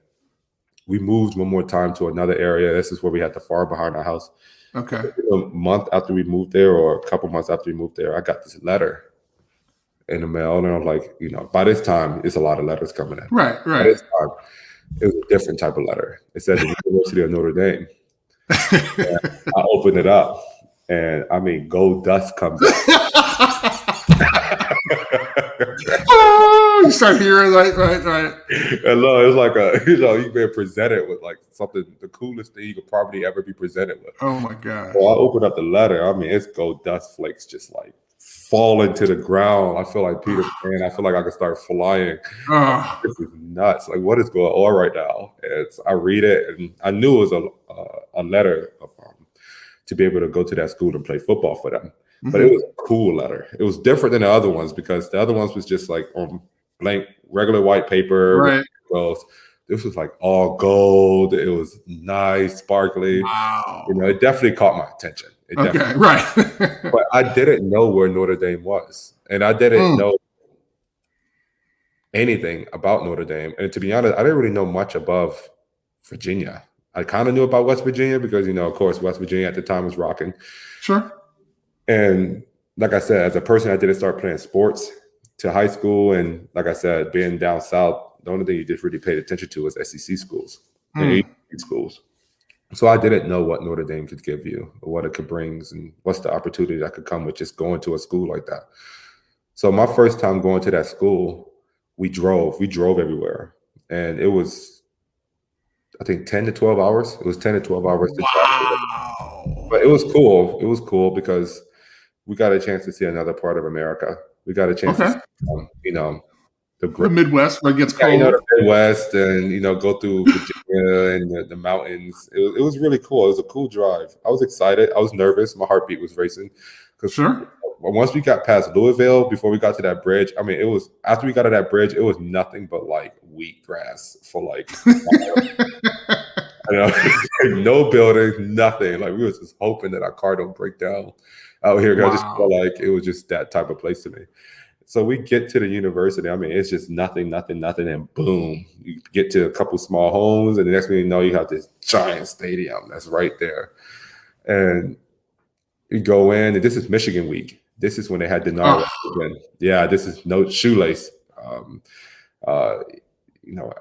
We moved one more time to another area. This is where we had the farm behind our house. Okay. A month after we moved there, or a couple months after we moved there, I got this letter in the mail. And I'm like, by this time, it's a lot of letters coming in. Right. By this time, it was a different type of letter. It said the University of Notre Dame. I opened it up. And I mean, gold dust comes out. You start hearing right. And no, it's like you've been presented with like something, the coolest thing you could probably ever be presented with. Oh my God. So I opened up the letter. I mean, it's gold dust flakes just like falling to the ground. I feel like Peter Pan. I feel like I could start flying. This is nuts. Like, what is going on right now? I read it, and I knew it was a letter of to be able to go to that school and play football for them. But it was a cool letter. It was different than the other ones because the other ones was just like on blank, regular white paper. Right. This was like all gold. It was nice, sparkly. Wow. It definitely caught my attention. Right. But I didn't know where Notre Dame was. And I didn't know anything about Notre Dame. And to be honest, I didn't really know much above Virginia. I kind of knew about West Virginia because, of course, West Virginia at the time was rocking. Sure. And like I said, as a person, I didn't start playing sports to high school. And like I said, being down south, the only thing you just really paid attention to was SEC schools and ACC schools. So I didn't know what Notre Dame could give you or what it could bring and what's the opportunity that could come with just going to a school like that. So my first time going to that school, we drove everywhere. And it was, I think 10 to 12 hours. It was 10 to 12 hours to travel. But it was cool. It was cool because we got a chance to see another part of America. We got a chance to see, the Midwest where it gets cold. The Midwest and, go through Virginia and the mountains. It was really cool. It was a cool drive. I was excited. I was nervous. My heartbeat was racing. Because once we got past Louisville, before we got to that bridge, I mean, it was after we got to that bridge, it was nothing but like wheat grass for like no buildings, nothing. Like we was just hoping that our car don't break down out here. I just felt like it was just that type of place to me. So we get to the university. I mean, it's just nothing, and boom, you get to a couple small homes, and the next thing you know, you have this giant stadium that's right there. And you go in, and this is Michigan week. This is when they had Denard. Yeah, this is no Shoelace.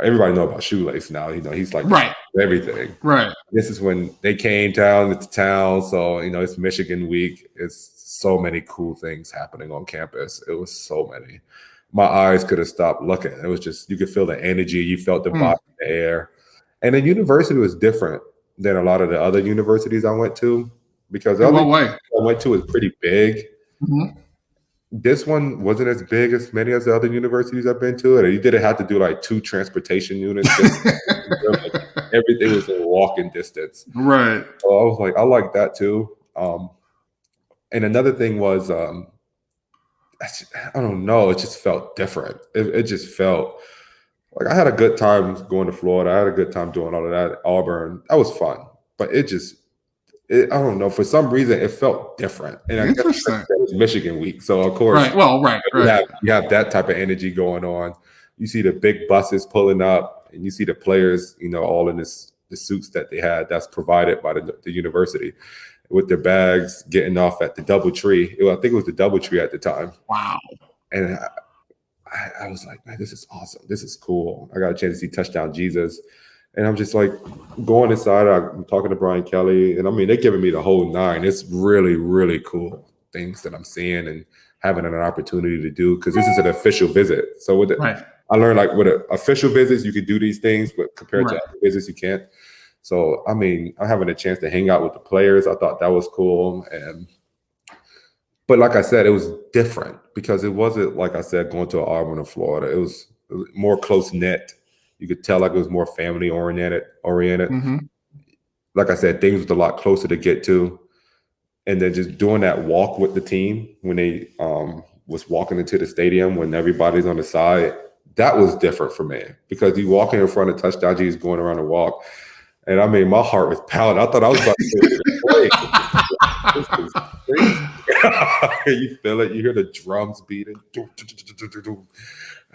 Everybody know about Shoelace now. He's like everything. Right. This is when they came to town. So, it's Michigan week. It's so many cool things happening on campus. It was so many. My eyes could have stopped looking. It was just, you could feel the energy. You felt the vibe in the air. And the university was different than a lot of the other universities I went to because the other I went to was pretty big. Mm-hmm. This one wasn't as big as many of the other universities I've been to. And you didn't have to do like 2 transportation units. Everything was in walking distance. Right. So I was like, I like that too. And another thing was, I don't know, it just felt different. It just felt like I had a good time going to Florida. I had a good time doing all of that. Auburn, that was fun. But I don't know, for some reason, it felt different. And I guess it was Michigan week. So, of course, you have that type of energy going on. You see the big buses pulling up, and you see the players, all in the suits that they had that's provided by the university with their bags getting off at the DoubleTree. I think it was the DoubleTree at the time. Wow. And I was like, man, this is awesome. This is cool. I got a chance to see Touchdown Jesus. And I'm just like going inside. I'm talking to Brian Kelly. And I mean, they're giving me the whole 9. It's really, really cool things that I'm seeing and having an opportunity to do because this is an official visit. So I learned like with official visits, you could do these things, but compared to other visits, you can't. So, I mean, I'm having a chance to hang out with the players. I thought that was cool. But like I said, it was different because it wasn't, like I said, going to Auburn or Florida. It was more close-knit. You could tell like it was more family-oriented. Mm-hmm. like I said, things was a lot closer to get to. And then just doing that walk with the team when they was walking into the stadium when everybody's on the side, that was different for me because you walking in front of touchdown, he's going around the walk. And I mean, my heart was pounding. I thought I was about to play. This is crazy. You feel it. You hear the drums beating.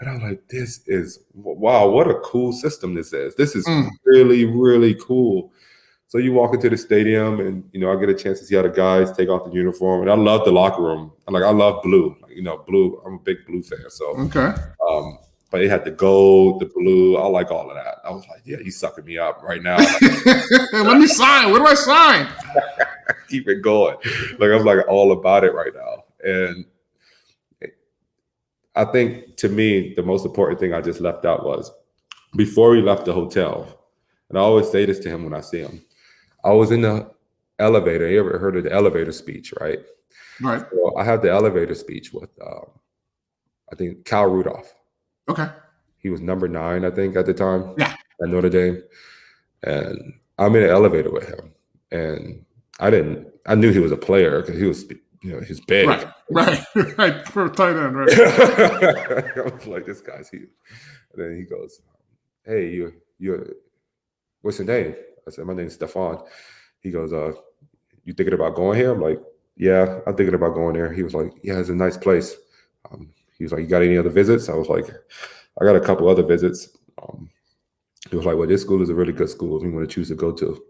And I'm like, this is, wow, what a cool system this is. This is really, really cool. So you walk into the stadium and, I get a chance to see how the guys take off the uniform. And I love the locker room. I love blue. Blue. I'm a big blue fan. So, okay. But it had the gold, the blue. I like all of that. I was like, yeah, he's sucking me up right now. Let me sign. What do I sign? Keep it going. I'm all about it right now. And I think to me, the most important thing I just left out was before we left the hotel, and I always say this to him when I see him, I was in the elevator. You ever heard of the elevator speech, right? Right. So I had the elevator speech with, I think, Cal Rudolph. Okay. He was number 9, I think, at the time. Yeah. At Notre Dame. And I'm in an elevator with him. And I knew he was a player because he was, he's big. Right. For a tight end, right? I was like, this guy's huge. And then he goes, hey, you're what's your name? I said, my name's Stefan. He goes, you thinking about going here? I'm like, yeah, I'm thinking about going there. He was like, yeah, it's a nice place. He was like, you got any other visits? I was like, I got a couple other visits. He was like, well, this school is a really good school if you want to choose to go to.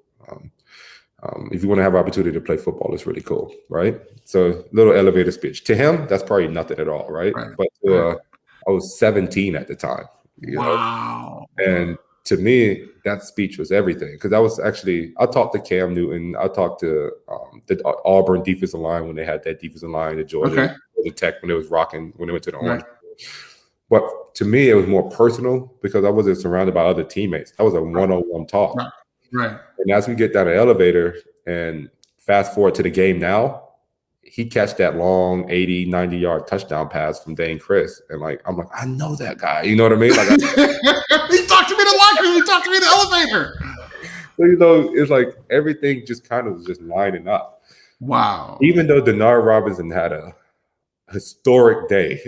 If you want to have an opportunity to play football, it's really cool, right? So little elevator speech. To him, that's probably nothing at all, right? But I was 17 at the time. Wow. And to me, that speech was everything because I was actually, I talked to Cam Newton. I talked to the Auburn defensive line when they had that defensive line, the Georgia Tech when it was rocking, when they went to the Orange. But to me, it was more personal because I wasn't surrounded by other teammates. That was a one-on-one talk. Right. And as we get down the elevator and fast forward to the game now, he catch that long 80, 90-yard touchdown pass from Dane Chris. And I'm like, I know that guy. You know what I mean? He talked to me in the locker room. He talked to me in the elevator. So, it's like everything just kind of was just lining up. Wow. Even though Denard Robinson had a historic day,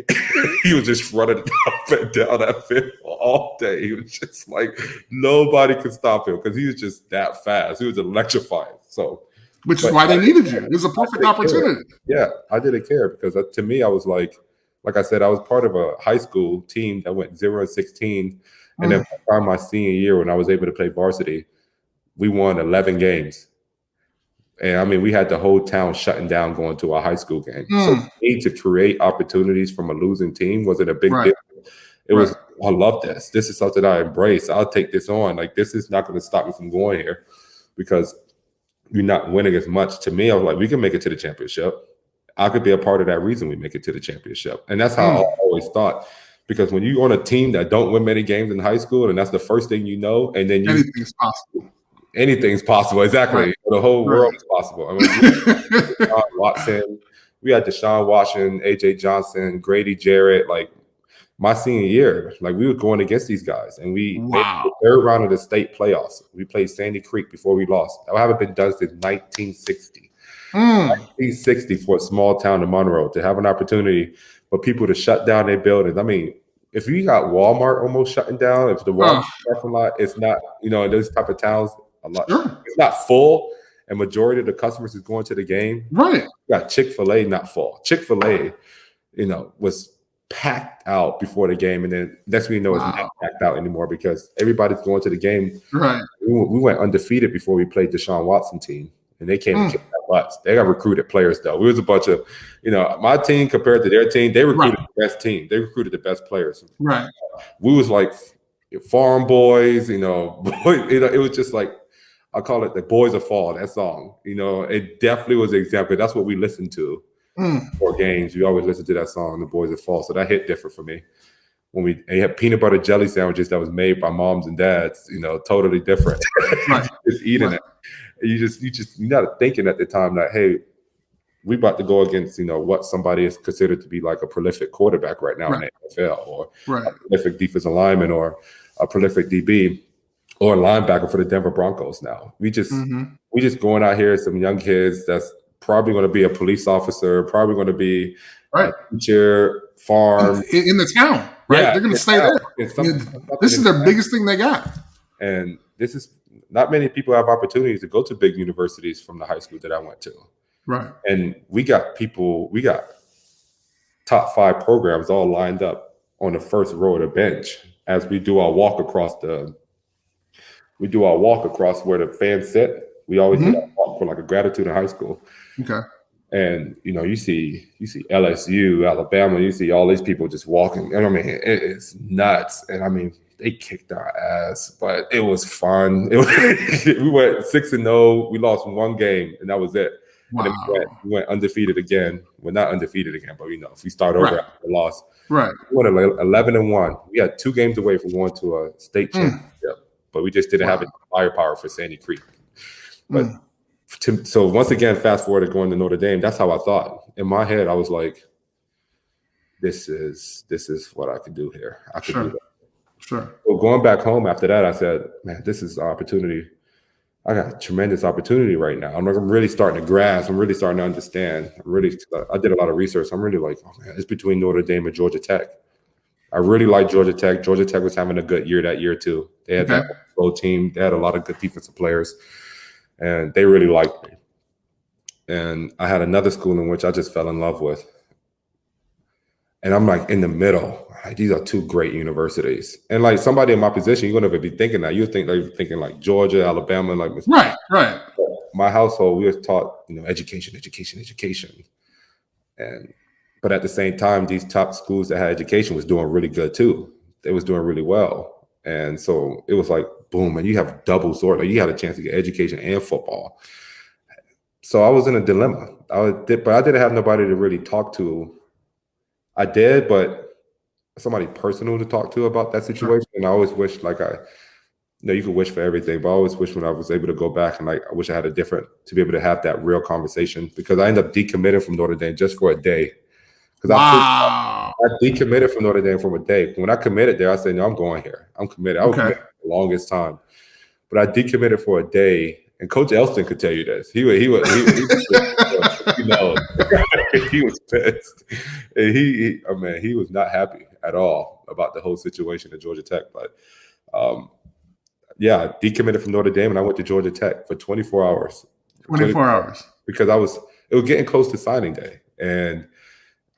he was just running up and down that field all day. He was just like, nobody could stop him because he was just that fast. He was electrifying. So, which is why they needed you. It was a perfect opportunity. Yeah, I didn't care because to me, I was like I said, I was part of a high school team that went 0-16. And then by my senior year, when I was able to play varsity, we won 11 games. And I mean, we had the whole town shutting down going to a high school game. So the need to create opportunities from a losing team wasn't a big deal. It was, I love this. This is something I embrace. I'll take this on. This is not going to stop me from going here because you're not winning as much. To me, I was like, we can make it to the championship. I could be a part of that reason we make it to the championship. And that's how I always thought. Because when you're on a team that don't win many games in high school, and that's the first thing you know, and then anything's possible. Anything's possible, exactly. Right. The whole world is possible. I mean, we had Deshaun Watson, AJ Johnson, Grady Jarrett. My senior year, we were going against these guys, and we made the third round of the state playoffs. We played Sandy Creek before we lost. That haven't been done since 1960. 1960 for a small town in Monroe to have an opportunity for people to shut down their buildings. I mean, if you got Walmart almost shutting down, if the Walmart parking lot, it's not, in those type of towns, it's not full, and majority of the customers is going to the game. Right. You got Chick-fil-A not full. Chick-fil-A, was packed out before the game, and then next thing you know, it's not packed out anymore because everybody's going to the game. Right. We went undefeated before we played Deshaun Watson team, and they came and kicked our butts. They got recruited players though. We was a bunch of, my team compared to their team, they recruited the best team. They recruited the best players. Right. We was like farm boys, it was just like, I call it the Boys of Fall, that song. It definitely was an example. That's what we listened to for games. We always listen to that song, The Boys of Fall. So that hit different for me. When they had peanut butter jelly sandwiches that was made by moms and dads, totally different. Just eating it. You're not thinking at the time that, hey, we about to go against, what somebody is considered to be like a prolific quarterback right now in the NFL, or a prolific defensive lineman, or a prolific DB. or linebacker for the Denver Broncos now. We just going out here, some young kids that's probably going to be a police officer, probably going to be a teacher, farm. In the town, right? Yeah, they're going to stay there. This is their biggest thing they got. And this is not many people have opportunities to go to big universities from the high school that I went to. Right. And we got top 5 programs all lined up on the first row of the bench as we do our walk across where the fans sit. We always do that walk for like a gratitude in high school. Okay. And you see LSU, Alabama, you see all these people just walking. And I mean, it's nuts. And I mean, they kicked our ass, but it was fun. We went 6-0. We lost 1 game, and that was it. Wow. And then we went undefeated again. Well, not undefeated again, but if we start over after the loss. Right. We went 11-1. We had 2 games away from going to a state championship, but we just didn't have the firepower for Sandy Creek. But so once again, fast forward to going to Notre Dame, that's how I thought. In my head, I was like, this is what I could do here. I could do that. Sure. So going back home after that, I said, man, this is an opportunity. I got a tremendous opportunity right now. I'm really starting to grasp. I'm really starting to understand. I did a lot of research. I'm really like, oh man, it's between Notre Dame and Georgia Tech. I really like Georgia Tech. Georgia Tech was having a good year that year too. They had that slow team. They had a lot of good defensive players, and they really liked me. And I had another school in which I just fell in love with. And I'm like in the middle. Like, these are 2 great universities. And like somebody in my position, you're gonna be thinking that. You're thinking like Georgia, Alabama, like right. My household, we were taught, education. But at the same time, these top schools that had education was doing really good too. They was doing really well. And so it was like, boom, and you have double sword. Like, you had a chance to get education and football. So I was in a dilemma. But I didn't have nobody to really talk to. I did, but somebody personal to talk to about that situation. And I always wish, you could wish for everything, but I always wish when I was able to go back and I wish I had to be able to have that real conversation, because I ended up decommitting from Notre Dame just for a day. Because I decommitted from Notre Dame for a day. When I committed there, I said, no, I'm going here. I'm committed. I was committed for the longest time. But I decommitted for a day. And Coach Elston could tell you this. He was he was pissed. And he was not happy at all about the whole situation at Georgia Tech. But I decommitted from Notre Dame and I went to Georgia Tech for 24 hours. 24 hours. Because it was getting close to signing day. And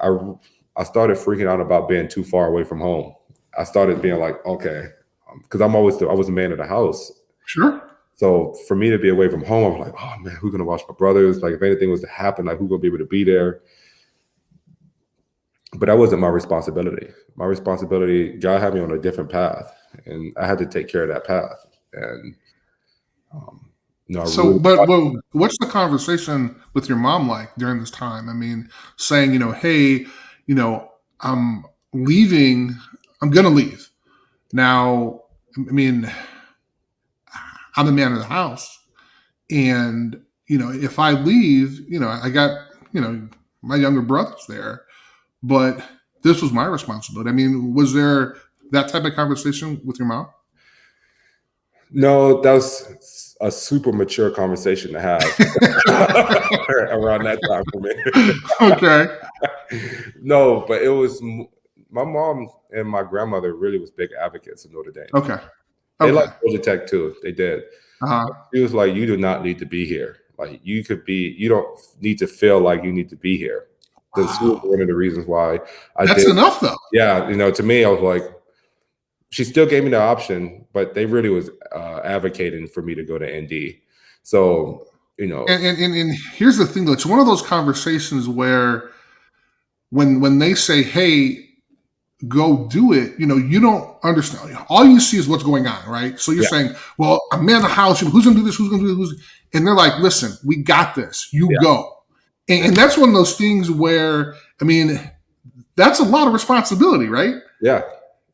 I started freaking out about being too far away from home. I started being like, okay, because I was a man of the house. Sure. So for me to be away from home, I was like, oh man, who's gonna watch my brothers? Like, if anything was to happen, like, who's gonna be able to be there? But that wasn't my responsibility. My responsibility, God had me on a different path, and I had to take care of that path. And what's the conversation with your mom like during this time? I mean, saying, hey, I'm leaving. I'm gonna leave now. I mean, I'm the man of the house, and if I leave, I got my younger brother's there, but this was my responsibility. I mean, was there that type of conversation with your mom? No, that was a super mature conversation to have around that time for me. Okay. No, but it was my mom and my grandmother really was big advocates of Notre Dame. Okay. They liked Georgia Tech too. They did. Uh-huh. She was like, you do not need to be here. Like, you don't need to feel like you need to be here. Wow. This was one of the reasons why That's enough though. Yeah. To me, I was like, she still gave me the option, but they really was advocating for me to go to ND. So, And here's the thing though. It's one of those conversations where when they say, hey, go do it, you don't understand. All you see is what's going on, right? So you're saying, well, I'm man of the house. Who's going to do this? Who's going to do this? And they're like, listen, we got this. You go. And that's one of those things where, I mean, that's a lot of responsibility, right? Yeah,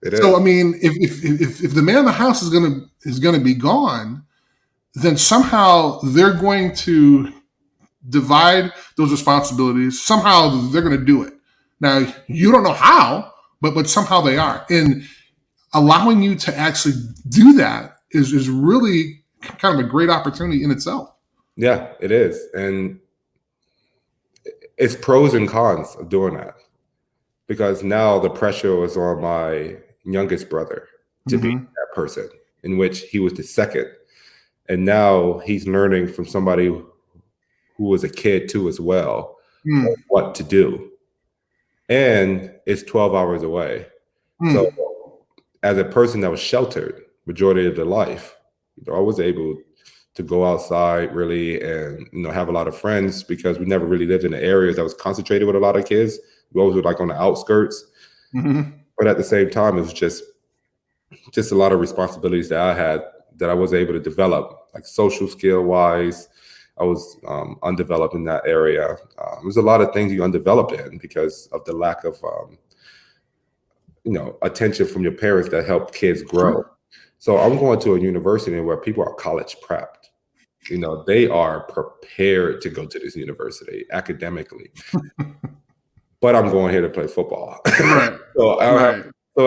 it is. So, I mean, if the man of the house is going to be gone, then somehow they're going to divide those responsibilities. Somehow they're going to do it. Now, you don't know how, but somehow they are. And allowing you to actually do that is really kind of a great opportunity in itself. Yeah, it is. And it's pros and cons of doing that, because now the pressure was on my youngest brother to be that person, in which he was the second. And now he's learning from somebody who was a kid too as well, what to do. And it's 12 hours away. So as a person that was sheltered majority of their life, I was able to go outside really and, have a lot of friends, because we never really lived in the areas that was concentrated with a lot of kids. We always were like on the outskirts. But at the same time, it was just a lot of responsibilities that I had that I was able to develop, like social skill wise. I was undeveloped in that area. There's a lot of things you undeveloped in because of the lack of, attention from your parents that help kids grow. So I'm going to a university where people are college prepped. They are prepared to go to this university academically. But I'm going here to play football. So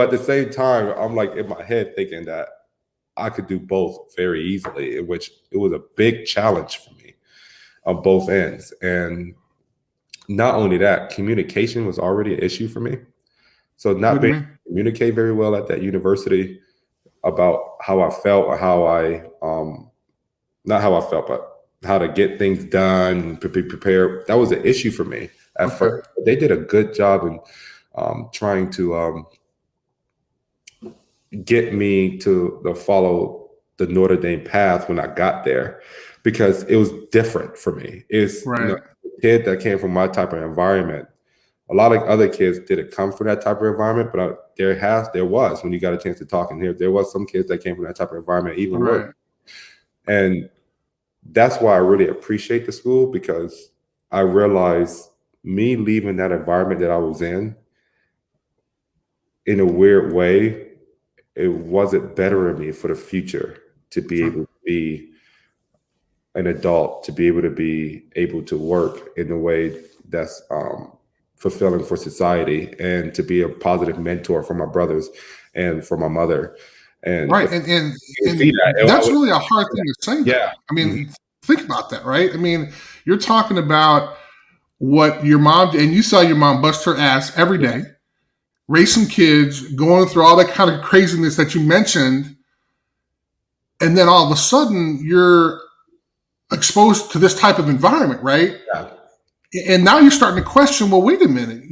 at the same time, I'm like in my head thinking that I could do both very easily, in which it was a big challenge for me on both ends. And not only that, communication was already an issue for me. So not being able to communicate very well at that university about how I felt, or how I, not how I felt, but how to get things done, be prepared. That was an issue for me at first. They did a good job in trying to get me to follow the Notre Dame path when I got there, because it was different for me. It's a kid that came from my type of environment. A lot of other kids didn't come from that type of environment, but there was, when you got a chance to talk in here, there was some kids that came from that type of environment, even worse. And that's why I really appreciate the school, because I realized me leaving that environment that I was in a weird way, it wasn't bettering me for the future to be able to be an adult, to be able to work in a way that's fulfilling for society, and to be a positive mentor for my brothers and for my mother. And and that's really a hard thing to say. Yeah. I mean, think about that, right? I mean, you're talking about what your mom, and you saw your mom bust her ass every day, raise some kids, going through all that kind of craziness that you mentioned. And then all of a sudden you're exposed to this type of environment, right? Yeah. And now you're starting to question, well, wait a minute,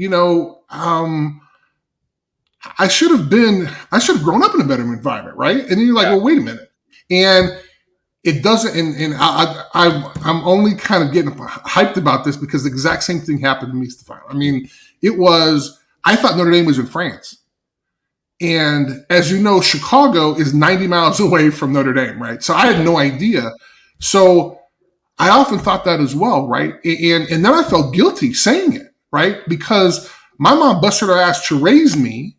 I should have grown up in a better environment, right? And then you're like, well, wait a minute. And it doesn't, and I'm only kind of getting hyped about this because the exact same thing happened to me, Stefan. I mean, I thought Notre Dame was in France. And as you know, Chicago is 90 miles away from Notre Dame, right? So I had no idea. So I often thought that as well, right? And then I felt guilty saying it, right? Because my mom busted her ass to raise me.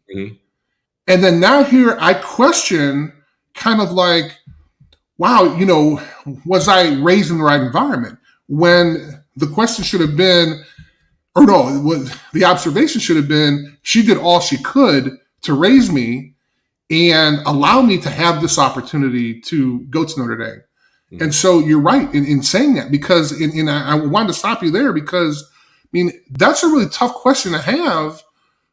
And then now here I question, kind of like, wow, was I raised in the right environment? When the question should have been, or no, the observation should have been, she did all she could to raise me and allow me to have this opportunity to go to Notre Dame. And so you're right in saying that, because I wanted to stop you there, because I mean, that's a really tough question to have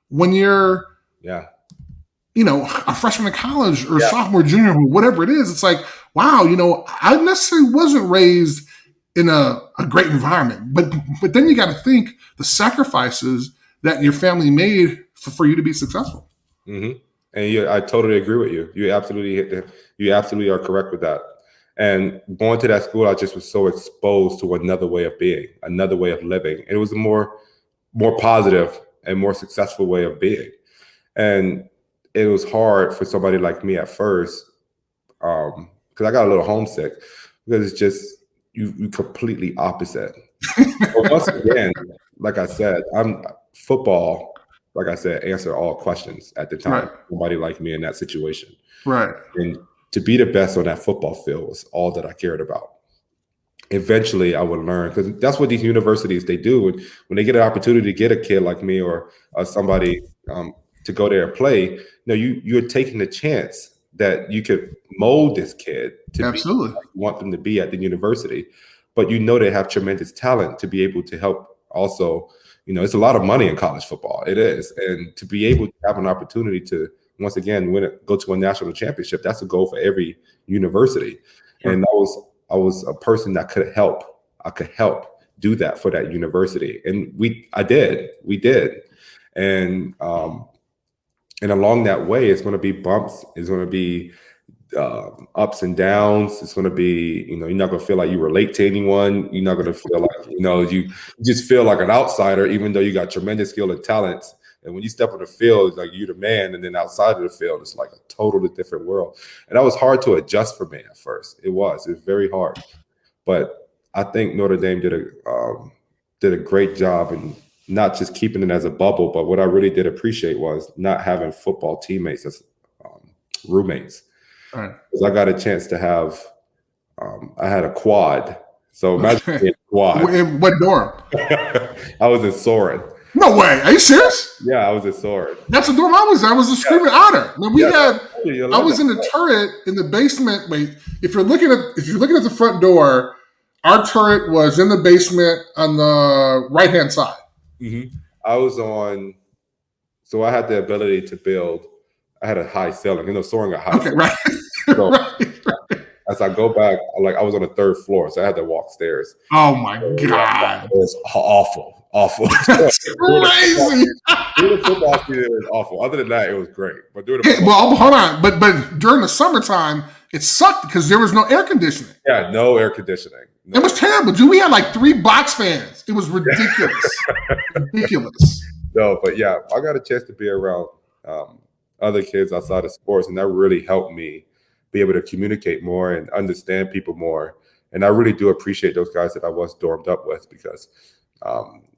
when you're, a freshman in college or sophomore, junior, whatever it is. It's like, wow, I necessarily wasn't raised in a great environment, but then you got to think the sacrifices that your family made for you to be successful. And I totally agree with you. You absolutely are correct with that. And going to that school, I just was so exposed to another way of being, another way of living. It was a more positive and more successful way of being. And it was hard for somebody like me at first, because I got a little homesick, because it's just you completely opposite. But once again, like I said, football, like I said, answer all questions at the time. Somebody like me in that situation. Right. And to be the best on that football field was all that I cared about. Eventually, I would learn, because that's what these universities, they do. When they get an opportunity to get a kid like me or somebody to go there and play, you're taking the chance that you could mold this kid to Absolutely. be like you want them to be at the university, but you know they have tremendous talent to be able to help also. You know, it's a lot of money in college football. It is. And to be able to have an opportunity to, once again, go to a national championship, that's a goal for every university. Sure. And I was a person that could help. I could help do that for that university. And we did. And along that way, it's going to be bumps. It's going to be ups and downs. It's going to be, you know, you're not going to feel like you relate to anyone. You're not going to feel like, you know, you just feel like an outsider, even though you got tremendous skill and talents. And when you step on the field, it's like you're the man. And then outside of the field, it's like a totally different world. And that was hard to adjust for me at first. It was very hard. But I think Notre Dame did a great job in not just keeping it as a bubble, but what I really did appreciate was not having football teammates as roommates. Right. Because I got a chance to have, I had a quad. So imagine being a quad. In what dorm? I was in Soren. No way. Are you serious? Yeah, I was in Soren. That's the dorm I was in. I was a screaming otter. I mean, I was in the turret in the basement. Wait, if you're looking at the front door, our turret was in the basement on the right-hand side. Mm-hmm. I was on, so I had the ability to build. I had a high ceiling. You know, Soren got high. Okay, right. So right. As I go back, I was on the third floor, so I had to walk stairs. Oh my God! It was awful. That's crazy. Doing the football season was awful. Other than that, it was great. But doing well, hold on. But during the summertime, it sucked because there was no air conditioning. Yeah, no air conditioning. No. It was terrible, dude. We had like 3 box fans. It was ridiculous. Ridiculous. No, but yeah, I got a chance to be around other kids outside of sports, and that really helped me be able to communicate more and understand people more. And I really do appreciate those guys that I was dormed up with, because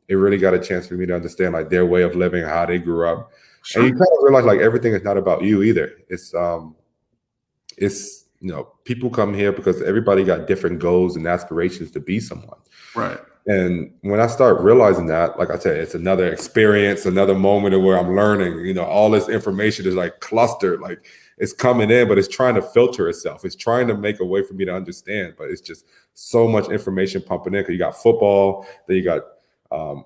it really got a chance for me to understand like their way of living, how they grew up. Sure. And you kind of realize like everything is not about you either. It's you know, people come here because everybody got different goals and aspirations to be someone. Right. And when I start realizing that, like I said, it's another experience, another moment of where I'm learning, you know, all this information is like clustered, like it's coming in, but it's trying to filter itself. It's trying to make a way for me to understand, but it's just so much information pumping in, because you got football, then you got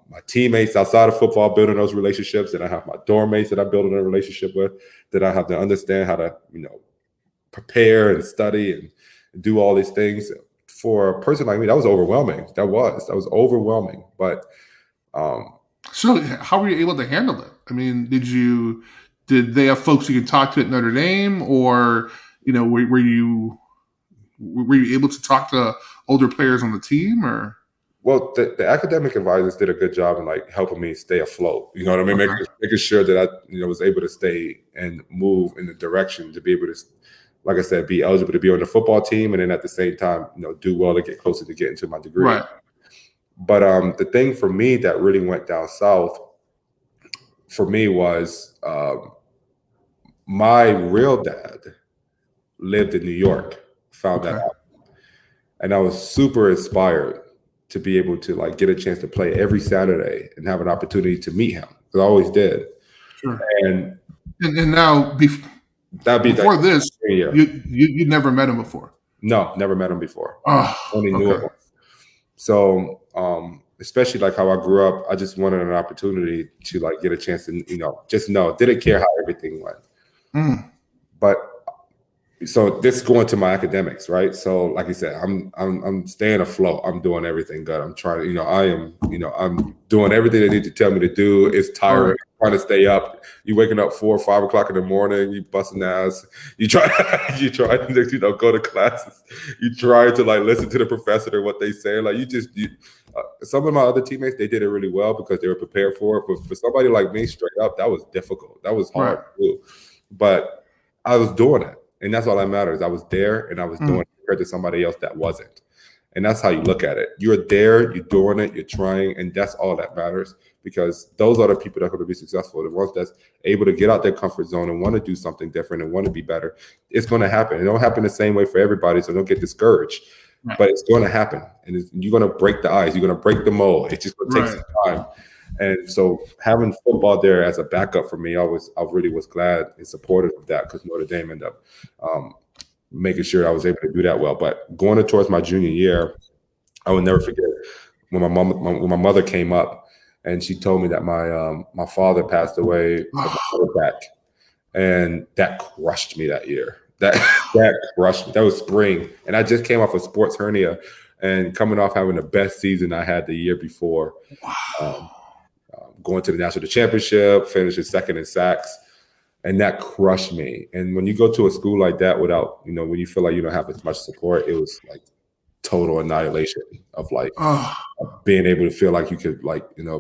my teammates outside of football, building those relationships. Then I have my dorm mates that I'm building a relationship with, that I have to understand how to, you know, prepare and study and do all these things. For a person like me, that was overwhelming. That was overwhelming. But so how were you able to handle it? I mean, did they have folks you could talk to at Notre Dame, or, you know, were you able to talk to older players on the team, or? Well, the academic advisors did a good job in like helping me stay afloat. You know what I mean? Okay. Making sure that I, you know, was able to stay and move in the direction to be able to, like I said, be eligible to be on the football team, and then at the same time, you know, do well to get closer to getting to my degree. Right. But the thing for me that really went down south for me was my real dad lived in New York, found that out. And I was super inspired to be able to like get a chance to play every Saturday and have an opportunity to meet him, because I always did. Sure. And now before this, you never met him before? No, never met him before. Only knew of him. So especially like how I grew up, I just wanted an opportunity to like get a chance to, you know, just know, didn't care how everything went. But so this is going to my academics, right? So like you said, I'm staying afloat. I'm doing everything good. I'm trying to, you know, I'm doing everything they need to tell me to do. It's tiring. Trying to stay up. You waking up 4 or 5 o'clock in the morning. You busting ass. You try to, you know, go to classes. You try to like listen to the professor and what they say. Like some of my other teammates, they did it really well because they were prepared for it. But for somebody like me, straight up, that was difficult. That was hard to do. But I was doing it, and that's all that matters. I was there, and I was doing it compared to somebody else that wasn't. And that's how you look at it. You're there, you're doing it, you're trying, and that's all that matters, because those are the people that are going to be successful. The ones that's able to get out their comfort zone and want to do something different and want to be better. It's going to happen. It don't happen the same way for everybody, so don't get discouraged. Right. But it's going to happen, and you're going to break the ice. You're going to break the mold. It's just going to take some time. And so having football there as a backup for me, I really was glad and supportive of that because Notre Dame ended up making sure I was able to do that well. But going towards my junior year, I will never forget when my mother came up and she told me that my father passed away from a heart attack, and that crushed me that year. That crushed me. That was spring, and I just came off a sports hernia and coming off having the best season I had the year before. Going to the national championship, finishing second in sacks, and that crushed me. And when you go to a school like that without, when you feel like you don't have as much support, it was like total annihilation of like being able to feel like you could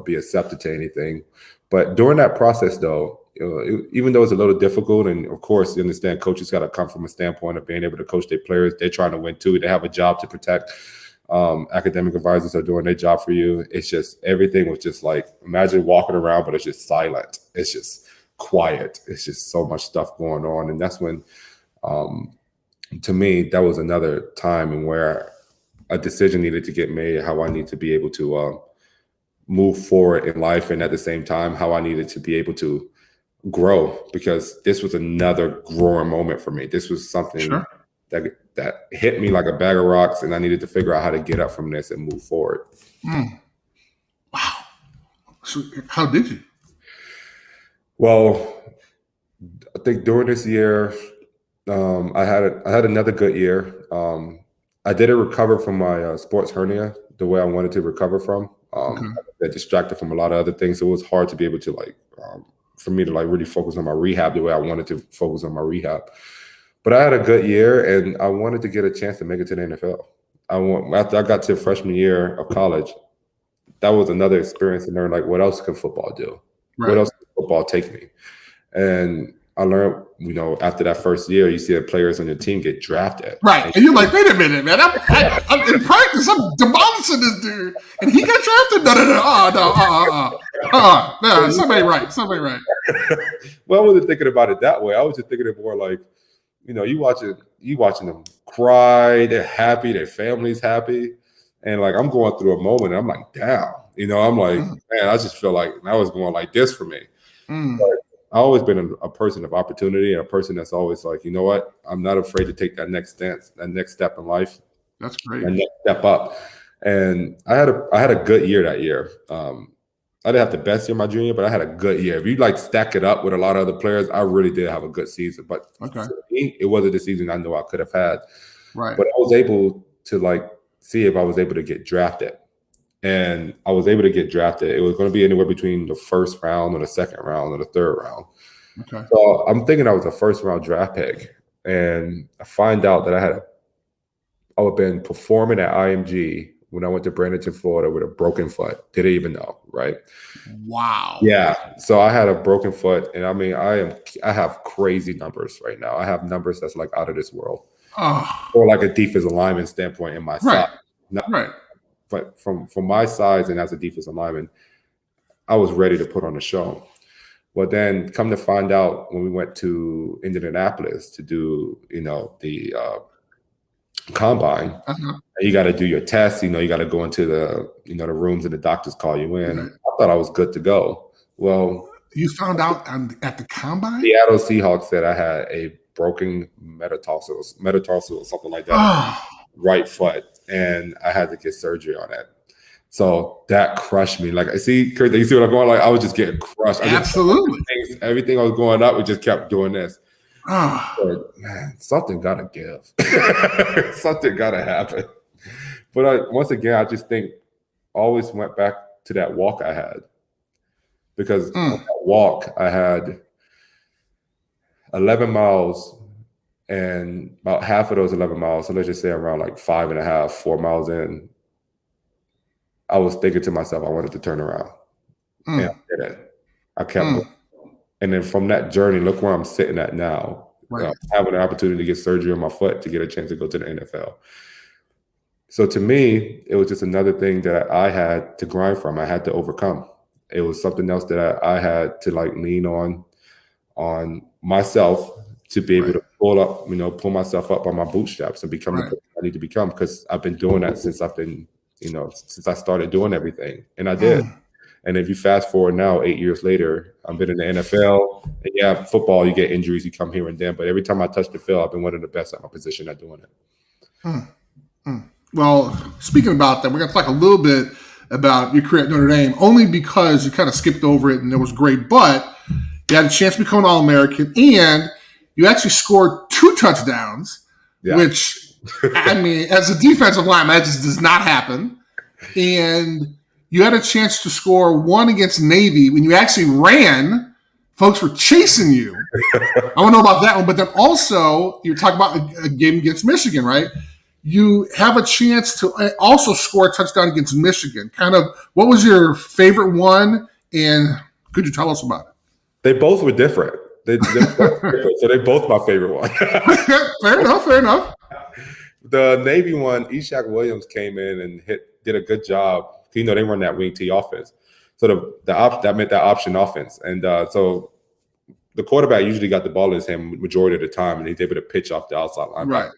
be accepted to anything. But during that process, though, even though it's a little difficult, and of course you understand coaches got to come from a standpoint of being able to coach their players. They're trying to win too. They have a job to protect. Academic advisors are doing their job for you. It's just everything was just like, imagine walking around, but it's just silent. It's just quiet. It's just so much stuff going on. And that's when, to me, that was another time in where a decision needed to get made, how I need to be able to move forward in life. And at the same time, how I needed to be able to grow, because this was another growing moment for me. This was something that hit me like a bag of rocks, and I needed to figure out how to get up from this and move forward. Wow. So how did you? Well, I think during this year, I had another good year. I didn't recover from my sports hernia the way I wanted to recover from. That distracted from a lot of other things. So it was hard to be able to for me to really focus on my rehab the way I wanted to focus on my rehab. But I had a good year, and I wanted to get a chance to make it to the NFL. After I got to freshman year of college, that was another experience to learn, what else can football do? Right. What else can football take me? And I learned, after that first year, you see the players on your team get drafted. Right. And you're like, wait a minute, man. I'm in practice. I'm demolishing this dude. And he got drafted? No. Somebody right. Well, I wasn't thinking about it that way. I was just thinking it more like, you watching them cry, they're happy, their family's happy. And I'm going through a moment and I'm like, damn, I'm like, man, I just feel like I was going like this for me. But I've always been a person of opportunity and a person that's always like, you know what? I'm not afraid to take that next stance, that next step in life. That's great. That next step up. And I had a good year that year. I didn't have the best year my junior year, but I had a good year. If you stack it up with a lot of other players, I really did have a good season. But for me, it wasn't the season I know I could have had. Right. But I was able to see if I was able to get drafted. And I was able to get drafted. It was going to be anywhere between the first round or the second round or the third round. Okay. So I'm thinking I was a first round draft pick. And I find out that I had been performing at IMG when I went to Bradenton, Florida with a broken foot. Didn't even know, right? Wow. Yeah. So I had a broken foot, and I mean, I have crazy numbers right now. I have numbers that's out of this world. Or a defensive lineman standpoint in my size. Right. But from my size and as a defensive lineman, I was ready to put on a show. Well, then come to find out when we went to Indianapolis to do, the combine, you got to do your tests. You got to go into the, the rooms and the doctors call you in. Right. I thought I was good to go. Well, you found out at the combine? Seattle Seahawks said I had a broken metatarsal or something like that, right foot, and I had to get surgery on it. So that crushed me. You see what I'm going? I was just getting crushed. Absolutely. Everything I was going up, we just kept doing this. But, man, something gotta give. Something gotta happen. But once again, I just think always went back to that walk I had, because on that walk I had 11 miles, and about half of those 11 miles, so let's just say around 5.5, 4 miles in, I was thinking to myself I wanted to turn around, and I didn't. I kept going. And then from that journey, look where I'm sitting at now. Right. Having an opportunity to get surgery on my foot to get a chance to go to the NFL. So to me, it was just another thing that I had to grind from. I had to overcome. It was something else that I had to lean on myself to be able to pull myself up on my bootstraps and become the person I need to become, because I've been doing that since I've been, since I started doing everything. And I did. And if you fast forward now, 8 years later, I've been in the NFL. And yeah, football, you get injuries, you come here and then. But every time I touch the field, I've been one of the best at my position at doing it. Well, speaking about that, we're going to talk a little bit about your career at Notre Dame, only because you kind of skipped over it and it was great. But you had a chance to become an All-American, and you actually scored 2 touchdowns, which, I mean, as a defensive lineman, that just does not happen. And you had a chance to score 1 against Navy when you actually ran. Folks were chasing you. I want to know about that one. But then also, you're talking about a game against Michigan, right? You have a chance to also score a touchdown against Michigan. Kind of, what was your favorite one, and could you tell us about it? They both were different. They're both different, so they're both my favorite one. Fair enough. The Navy one, Ishaq Williams came in and did a good job. You know, they run that wing T offense. So that meant that option offense. And so the quarterback usually got the ball in his hand majority of the time, and he's able to pitch off the outside line. Right.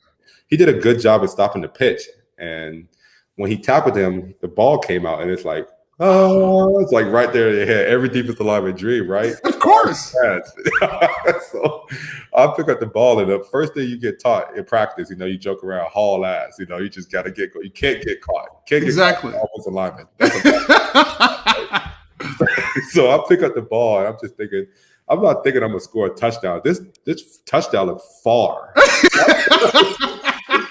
He did a good job of stopping the pitch. And when he tackled him, the ball came out, and it's like, oh, it's like right there in your head. Every defensive lineman dream, right? Of course. So I pick up the ball, and the first thing you get taught in practice, you know, you joke around, haul ass. You know, you just got to get – you can't get caught. Exactly. Offensive lineman. So I pick up the ball, and I'm just thinking – I'm not thinking I'm going to score a touchdown. This touchdown looked far.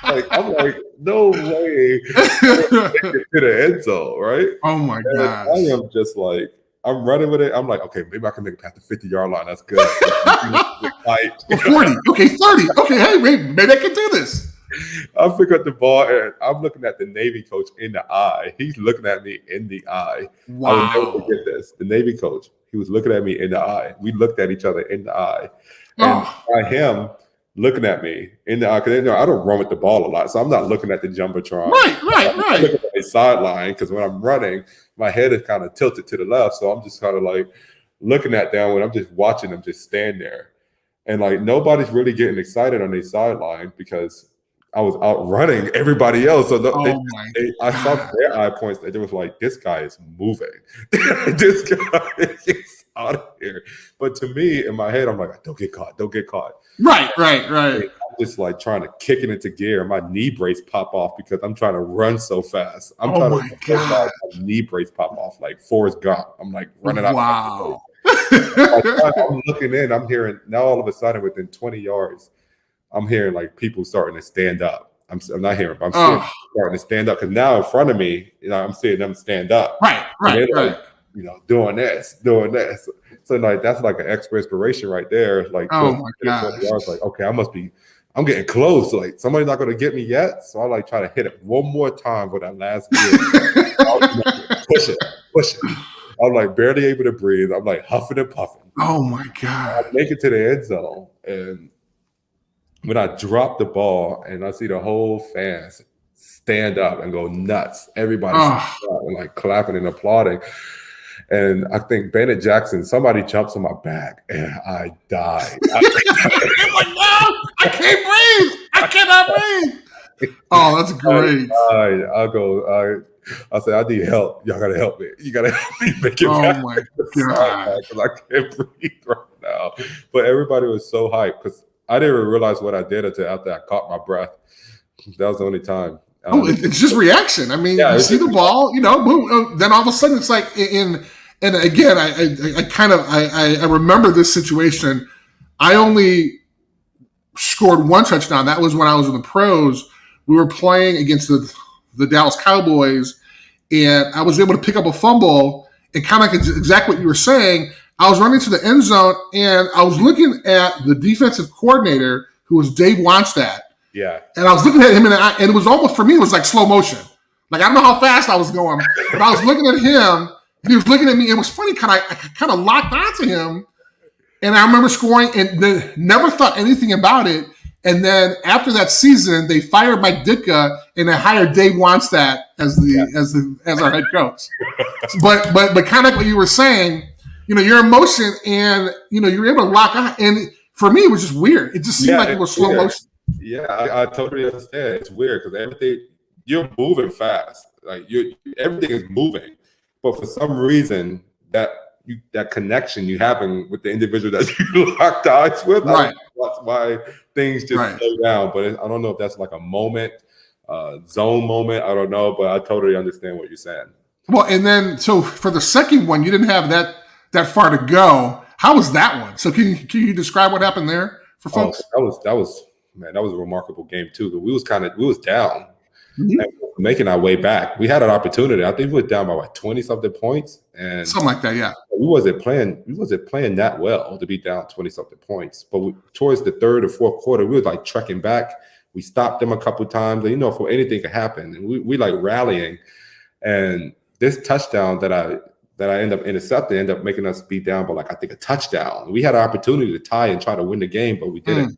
I'm like, no way to the end zone, right? Oh, my God. I am just like, I'm running with it. I'm like, okay, maybe I can make it past the 50-yard line. That's good. 40. Okay, 30. Okay, hey, maybe I can do this. I pick up the ball, and I'm looking at the Navy coach in the eye. He's looking at me in the eye. Wow. I will never forget this. The Navy coach, he was looking at me in the eye. We looked at each other in the eye. And by him looking at me in the eye, because I don't run with the ball a lot, so I'm not looking at the jumbotron. Right. I'm looking at the sideline, because when I'm running, my head is kind of tilted to the left, so I'm just kind of like looking at that when I'm just watching them just stand there. And like nobody's really getting excited on their sideline because I was outrunning everybody else. So I saw their eye points that they was like, this guy is moving. This guy is out of here. But to me, in my head, I'm like, don't get caught. Right. I'm just like trying to kick it into gear. My knee brace pop off because I'm trying to run so fast. I'm trying to my knee brace pop off like Forrest Gump. I'm like running out. Wow. I'm looking in. I'm hearing now all of a sudden within 20 yards, I'm hearing like people starting to stand up. I'm not hearing, but I'm seeing people starting to stand up because now in front of me, you know, I'm seeing them stand up. Right. Like, you know, doing this. So like that's like an extra inspiration right there. Like, oh my God, I was like, okay, I'm getting close. Like somebody's not gonna get me yet. So I like try to hit it one more time for that last gear. Push it. I'm like barely able to breathe. I'm like huffing and puffing. Oh my God. I make it to the end zone, and when I drop the ball and I see the whole fans stand up and go nuts, everybody's and like clapping and applauding. And I think Bennett Jackson, somebody jumps on my back and I died. I'm like, no, I can't breathe. I cannot breathe. Oh, that's great. I said, I need help. Y'all gotta help me. You gotta help me make it back. Oh my God. Because I can't breathe right now. But everybody was so hyped because I didn't even realize what I did until after I caught my breath. That was the only time. It's just reaction. I mean, you see the ball, you know, boom, then all of a sudden it's like and again, I remember this situation. I only scored 1 touchdown. That was when I was in the pros. We were playing against the Dallas Cowboys, and I was able to pick up a fumble and kind of like exactly what you were saying. I was running to the end zone, and I was looking at the defensive coordinator, who was Dave Wannstedt. Yeah. And I was looking at him, and it was almost, for me, it was like slow motion. Like, I don't know how fast I was going, but I was looking at him, and he was looking at me. It was funny, I kind of locked onto him, and I remember scoring and never thought anything about it. And then after that season, they fired Mike Ditka and they hired Dave Wannstedt as our head coach. But kind of like what you were saying, you know, your emotion and, you know, you're able to lock on. And for me, it was just weird. It just seemed like it was slow motion. Yeah, I totally understand. It's weird because everything, you're moving fast. Like everything is moving. but for some reason that connection you having with the individual that you locked eyes with, Right. That's why things just slow down. But I don't know if that's like a moment, zone moment. I don't know, but I totally understand what you're saying. Well, and then so for the second one, you didn't have that far to go. How was that one? So can you describe what happened there for folks? That was a remarkable game too. We was down. Mm-hmm. And making our way back. We had an opportunity. I think we were down by 20-something points, and something like that. Yeah, we wasn't playing that well to be down 20-something points. But towards the third or fourth quarter, we were like trekking back. We stopped them a couple times. And, for anything could happen, and we like rallying. And this touchdown that I ended up intercepting ended up making us be down by I think a touchdown. We had an opportunity to tie and try to win the game, but we didn't.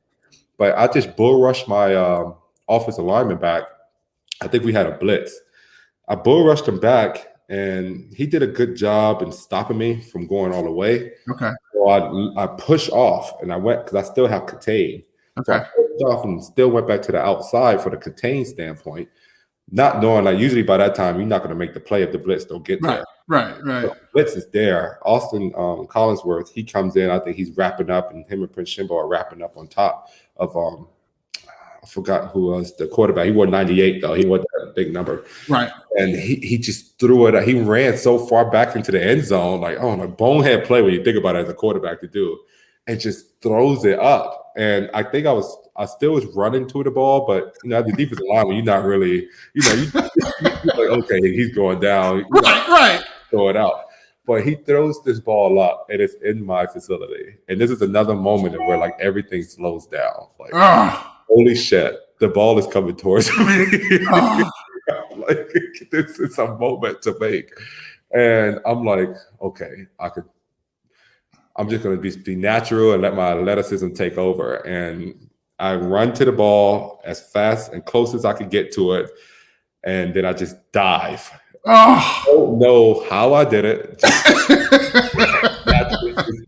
But I just bull rushed my offensive lineman back. I think we had a blitz. I bull rushed him back, and he did a good job in stopping me from going all the way. Okay. So I pushed off, and I went because I still have contain. Okay. So I pushed off and still went back to the outside for the contain standpoint, not knowing usually by that time you're not going to make the play if the blitz don't get there. Right. So the blitz is there. Austin Collinsworth, he comes in. I think he's wrapping up, and him and Prince Shimbo are wrapping up on top of I forgot who was the quarterback. He wore 98 though. He wasn't that big number. Right. And he just threw it. He ran so far back into the end zone, a bonehead play when you think about it as a quarterback to do, and just throws it up. And I think I still was running to the ball, but as the defensive line, when you're not really, you're like, okay, he's going down. Right. Throw it out. But he throws this ball up, and it's in my facility. And this is another moment where everything slows down. Holy shit, the ball is coming towards me. This is a moment to make. And I'm like, okay, I'm just going to be natural and let my athleticism take over. And I run to the ball as fast and close as I could get to it. And then I just dive. I don't know how I did it. Just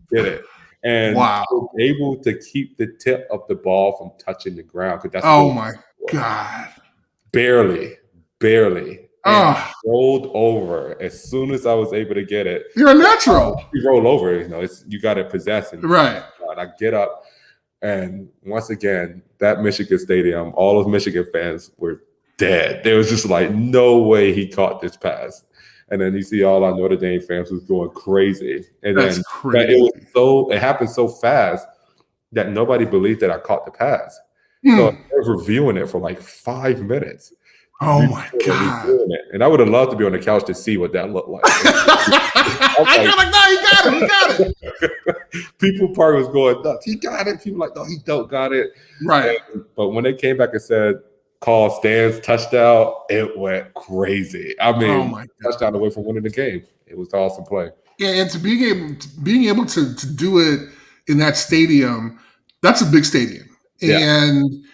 did it. And wow. I was able to keep the tip of the ball from touching the ground. That's my God. Barely. Rolled over as soon as I was able to get it. You're a natural. You roll over, you got it possessed. Right. I get up, and once again, that Michigan stadium, all of Michigan fans were dead. There was just no way he caught this pass. And then you see all our Notre Dame fans was going crazy. And that's crazy. It happened so fast that nobody believed that I caught the pass. So I was reviewing it for 5 minutes. Oh my God. And I would have loved to be on the couch to see what that looked like. No, he got it. People probably was going nuts. He got it. People no, he don't got it. Right. But when they came back and said, call Stan's touchdown, it went crazy. I mean, touchdown away from winning the game. It was an awesome play. Yeah, and to being able to do it in that stadium, that's a big stadium. And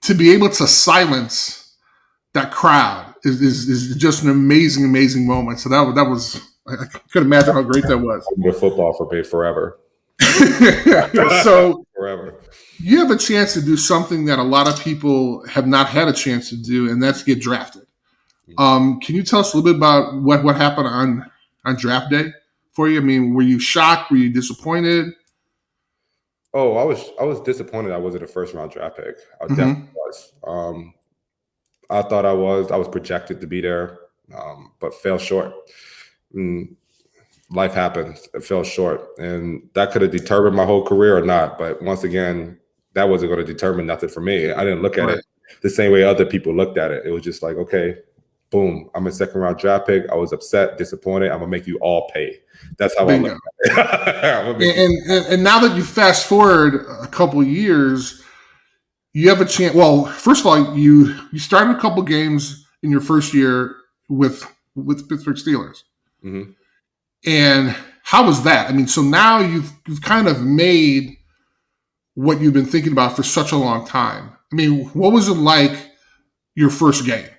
to be able to silence that crowd is just an amazing moment. So that was I could imagine how great that was. The football for me forever. So forever. You have a chance to do something that a lot of people have not had a chance to do, and that's get drafted. Can you tell us a little bit about what happened on draft day for you? I mean, were you shocked? Were you disappointed? Oh, I was disappointed I wasn't a first round draft pick. I definitely was. I thought I was projected to be there, but fell short. Life happens. It fell short, and that could have determined my whole career or not. But once again, that wasn't going to determine nothing for me. I didn't look at it the same way other people looked at it. It was just okay, boom, I'm a second round draft pick. I was upset, disappointed. I'm gonna make you all pay. That's how I look at it. and now that you fast forward a couple of years, you have a chance. Well, first of all, you started a couple games in your first year with Pittsburgh Steelers. Mm-hmm. And how was that? I mean, so now you've kind of made what you've been thinking about for such a long time. I mean, what was it like your first game?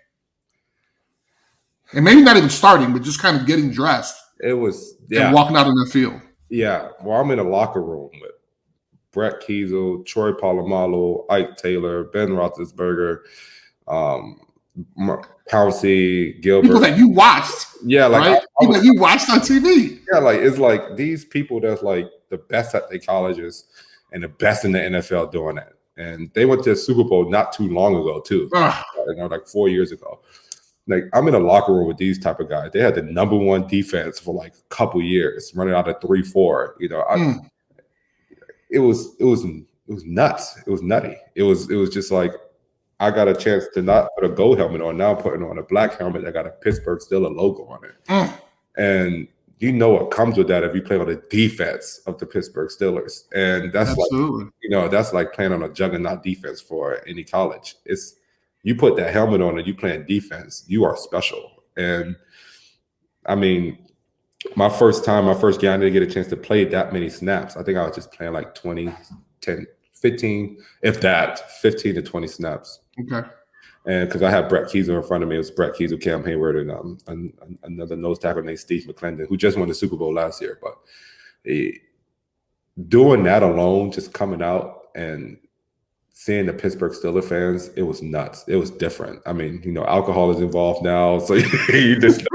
And maybe not even starting, but just kind of getting dressed. It was, and walking out on the field. Yeah. Well, I'm in a locker room with Brett Keisel, Troy Polamalu, Ike Taylor, Ben Roethlisberger, Pouncey, People Gilbert. that you watched. Yeah, like right? People that you watched on TV. Yeah, like it's like these people that's like the best at their colleges and the best in the NFL doing that. And they went to the Super Bowl not too long ago, too. Like 4 years ago. Like I'm in a locker room with these type of guys. They had the #1 defense for like a couple years, running out of 3-4. It was nuts. It was nutty. It was just like I got a chance to not put a gold helmet on. Now I'm putting on a black helmet that got a Pittsburgh Steelers logo on it. And you know what comes with that if you play on the defense of the Pittsburgh Steelers. And that's Absolutely. like, that's like playing on a juggernaut defense for any college. It's you put that helmet on and you playing defense, you are special. And I mean, my first game, I didn't get a chance to play that many snaps. I think I was just playing like 20, 10, 15, if that, 15 to 20 snaps. Okay. And because I had Brett Keisel in front of me, it was Brett Keisel, Cam Hayward, and another nose tackle named Steve McClendon, who just won the Super Bowl last year. But doing that alone, just coming out and seeing the Pittsburgh Steelers fans, it was nuts. It was different. I mean, alcohol is involved now, so you just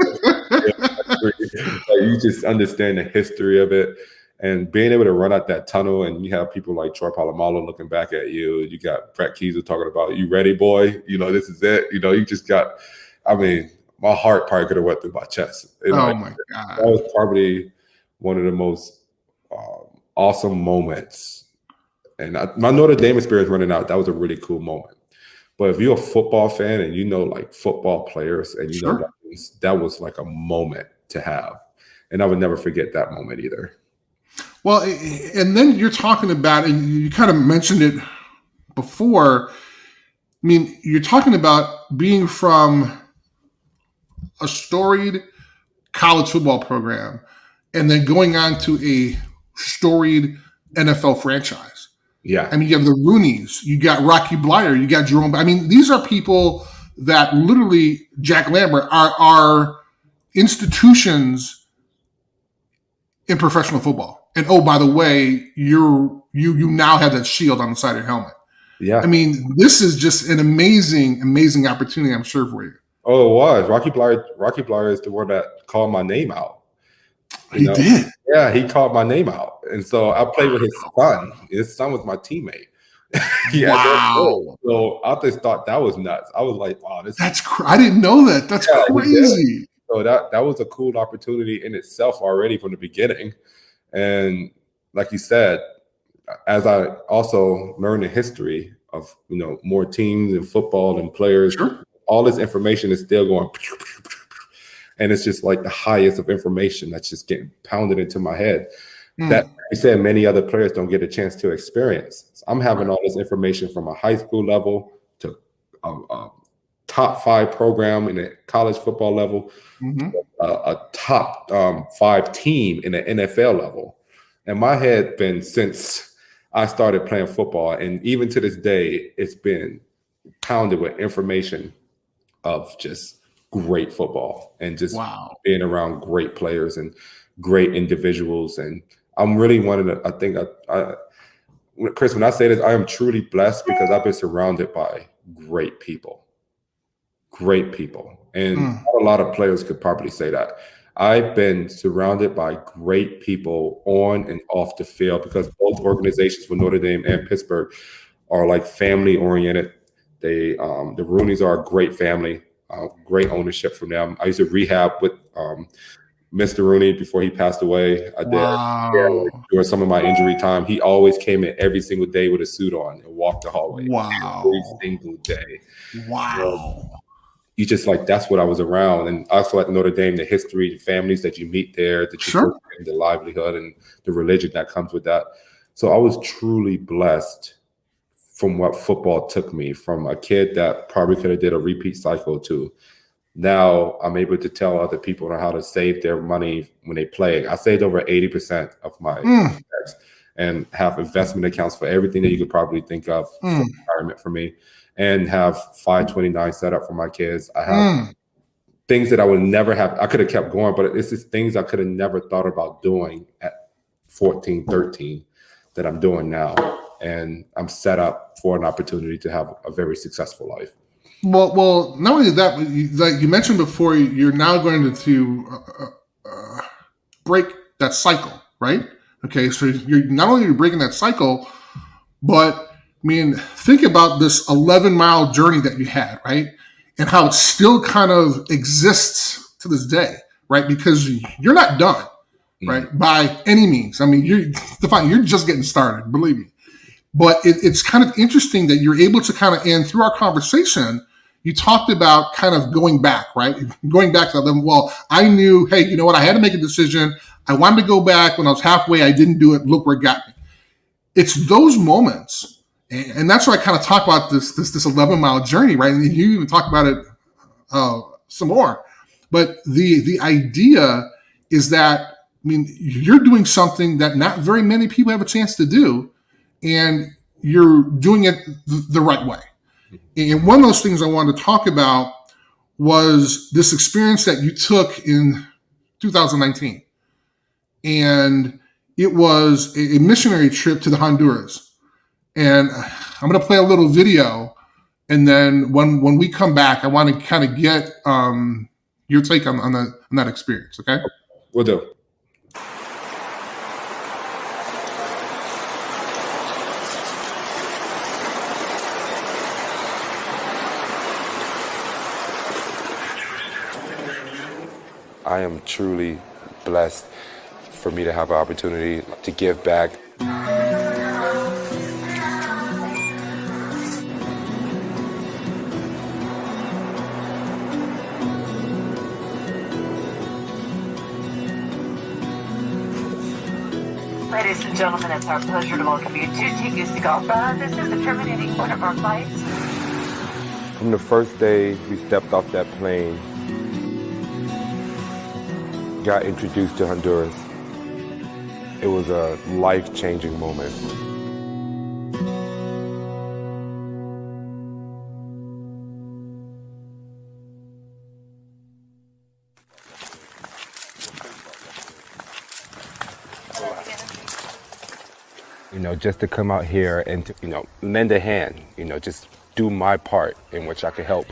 you just understand the history of it. And being able to run out that tunnel, and you have people like Troy Polamalu looking back at you. You got Brett Keisel talking about, "You ready, boy? This is it." You just got. I mean, my heart probably could have went through my chest. My God! That was probably one of the most awesome moments. And my Notre Dame experience running out, that was a really cool moment. But if you're a football fan and like football players, and that was like a moment to have, and I would never forget that moment either. Well, and then you're talking about, and you kind of mentioned it before. I mean, you're talking about being from a storied college football program and then going on to a storied NFL franchise. Yeah. I mean, you have the Rooneys, you got Rocky Bleier, you got Jerome. I mean, these are people that literally, Jack Lambert, are institutions in professional football. And oh, by the way, you now have that shield on the side of your helmet. Yeah. I mean, this is just an amazing, amazing opportunity, I'm sure, for you. Oh, it was. Rocky Bleier is the one that called my name out. He did? Yeah, he called my name out. And so I played with his son. His son was my teammate. Wow. So I just thought that was nuts. I was like, wow, I didn't know that. That's crazy. So that was a cool opportunity in itself already from the beginning. And like you said, as I also learned the history of, more teams and football and players, all this information is still going. And it's just like the highest of information that's just getting pounded into my head. That you said many other players don't get a chance to experience. So I'm having all this information from a high school level to a top 5 program in the college football level, a top 5 team in the NFL level. And my head been, since I started playing football, and even to this day, it's been pounded with information of just great football and just being around great players and great individuals. And I'm really I think, Chris, when I say this, I am truly blessed because I've been surrounded by great people. And not a lot of players could probably say that. I've been surrounded by great people on and off the field because both organizations for Notre Dame and Pittsburgh are like family oriented. They, the Rooneys are a great family, great ownership from them. I used to rehab with Mr. Rooney before he passed away. I did during some of my injury time. He always came in every single day with a suit on and walked the hallway every single day. You just like, that's what I was around. And also at Notre Dame, the history, the families that you meet there, the livelihood and the religion that comes with that. So I was truly blessed from what football took me, from a kid that probably could have did a repeat cycle to now I'm able to tell other people how to save their money when they play. I saved over 80% of my checks and have investment accounts for everything that you could probably think of for retirement for me, and have 529 set up for my kids. I have things that I would never have. I could have kept going, but it's just things I could have never thought about doing at 14, 13 that I'm doing now. And I'm set up for an opportunity to have a very successful life. Well, not only that, but like you mentioned before, you're now going to break that cycle, right? Okay, so you're not only breaking that cycle, but I mean, think about this 11-mile journey that you had, right? And how it still kind of exists to this day, right? Because you're not done, right? By any means. I mean, you're just getting started, believe me. But it's kind of interesting that you're able to kind of, and through our conversation, you talked about kind of going back, right? Going back to them. Well, I knew, hey, you know what? I had to make a decision. I wanted to go back. When I was halfway, I didn't do it. Look where it got me. It's those moments, and that's why I kind of talk about this 11-mile journey, right? And you even talk about it some more. But the idea is that, I mean, you're doing something that not very many people have a chance to do, and you're doing it the right way. And one of those things I wanted to talk about was this experience that you took in 2019. And it was a missionary trip to the Honduras. And I'm going to play a little video. And then when we come back, I want to kind of get your take on that experience. Okay? We'll do. I am truly blessed for me to have an opportunity to give back. Ladies and gentlemen, it's our pleasure to welcome you to Tegucigalpa. This is the terminating point of our flights. From the first day we stepped off that plane, got introduced to Honduras, it was a life-changing moment. You know, just to come out here and to, lend a hand, just do my part in which I could help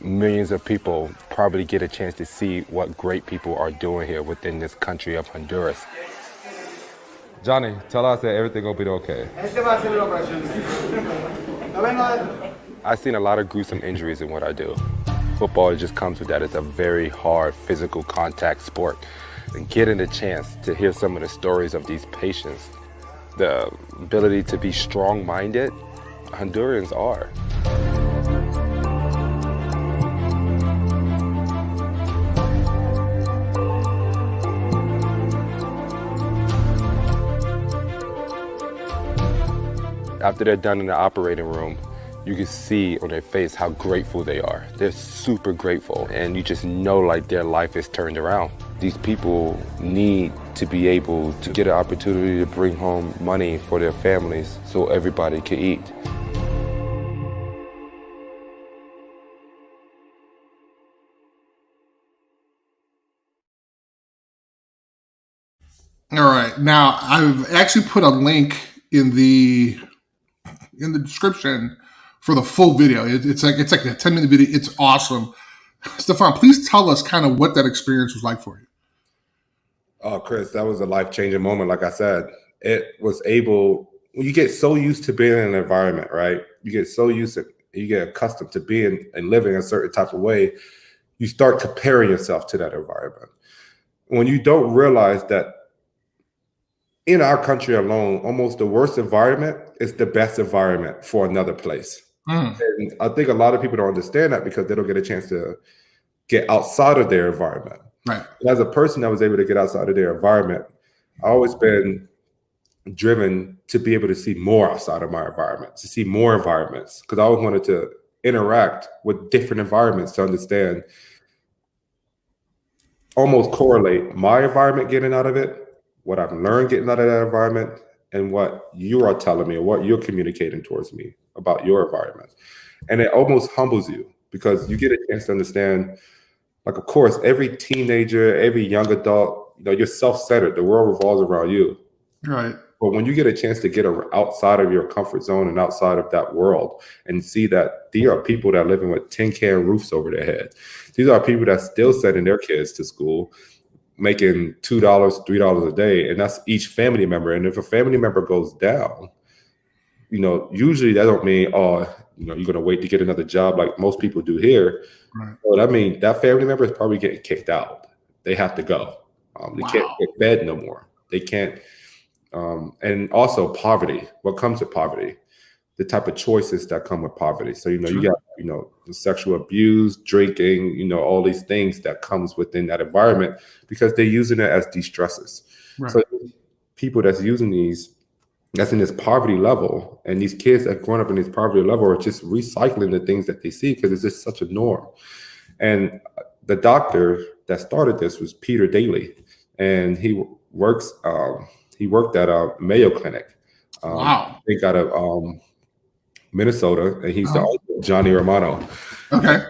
millions of people probably get a chance to see what great people are doing here within this country of Honduras. Johnny, tell us that everything will be okay. I've seen a lot of gruesome injuries in what I do. Football just comes with that. It's a very hard physical contact sport. And getting a chance to hear some of the stories of these patients, the ability to be strong-minded, Hondurans are. After they're done in the operating room, you can see on their face how grateful they are. They're super grateful, and you just know like their life is turned around. These people need to be able to get an opportunity to bring home money for their families so everybody can eat. All right. Now, I've actually put a link in the description for the full video. It's like a 10-minute video. It's awesome. Stefan, please tell us kind of what that experience was like for you. Oh, Chris, that was a life-changing moment. Like I said, it was you get so used to being in an environment, right? You get accustomed to being and living a certain type of way. You start comparing yourself to that environment. When you don't realize that in our country alone, almost the worst environment is the best environment for another place. And I think a lot of people don't understand that because they don't get a chance to get outside of their environment. Right. And as a person that was able to get outside of their environment, I've always been driven to be able to see more outside of my environment, to see more environments, because I always wanted to interact with different environments to understand, almost correlate my environment getting out of it, what I've learned getting out of that environment, and what you are telling me or what you're communicating towards me about your environment. And it almost humbles you because you get a chance to understand, like, of course, every teenager, every young adult, you're self-centered. The world revolves around you. Right. But when you get a chance to get outside of your comfort zone and outside of that world and see that there are people that are living with tin can roofs over their head. These are people that still sending their kids to school, making $2, $3 a day. And that's each family member. And if a family member goes down, usually that don't mean, you're going to wait to get another job like most people do here. Right. But I mean, that family member is probably getting kicked out. They have to go. They can't get fed no more. They can't. And also poverty. What comes with poverty? The type of choices that come with poverty. So, you got, the sexual abuse, drinking, all these things that comes within that environment because they're using it as de-stressors. Right. So people that's using these, that's in this poverty level, and these kids that growing up in this poverty level are just recycling the things that they see because it's just such a norm. And the doctor that started this was Peter Daly, and he worked at a Mayo Clinic. Wow. They got a Minnesota, and he's the owner of Johnny Romano. Okay.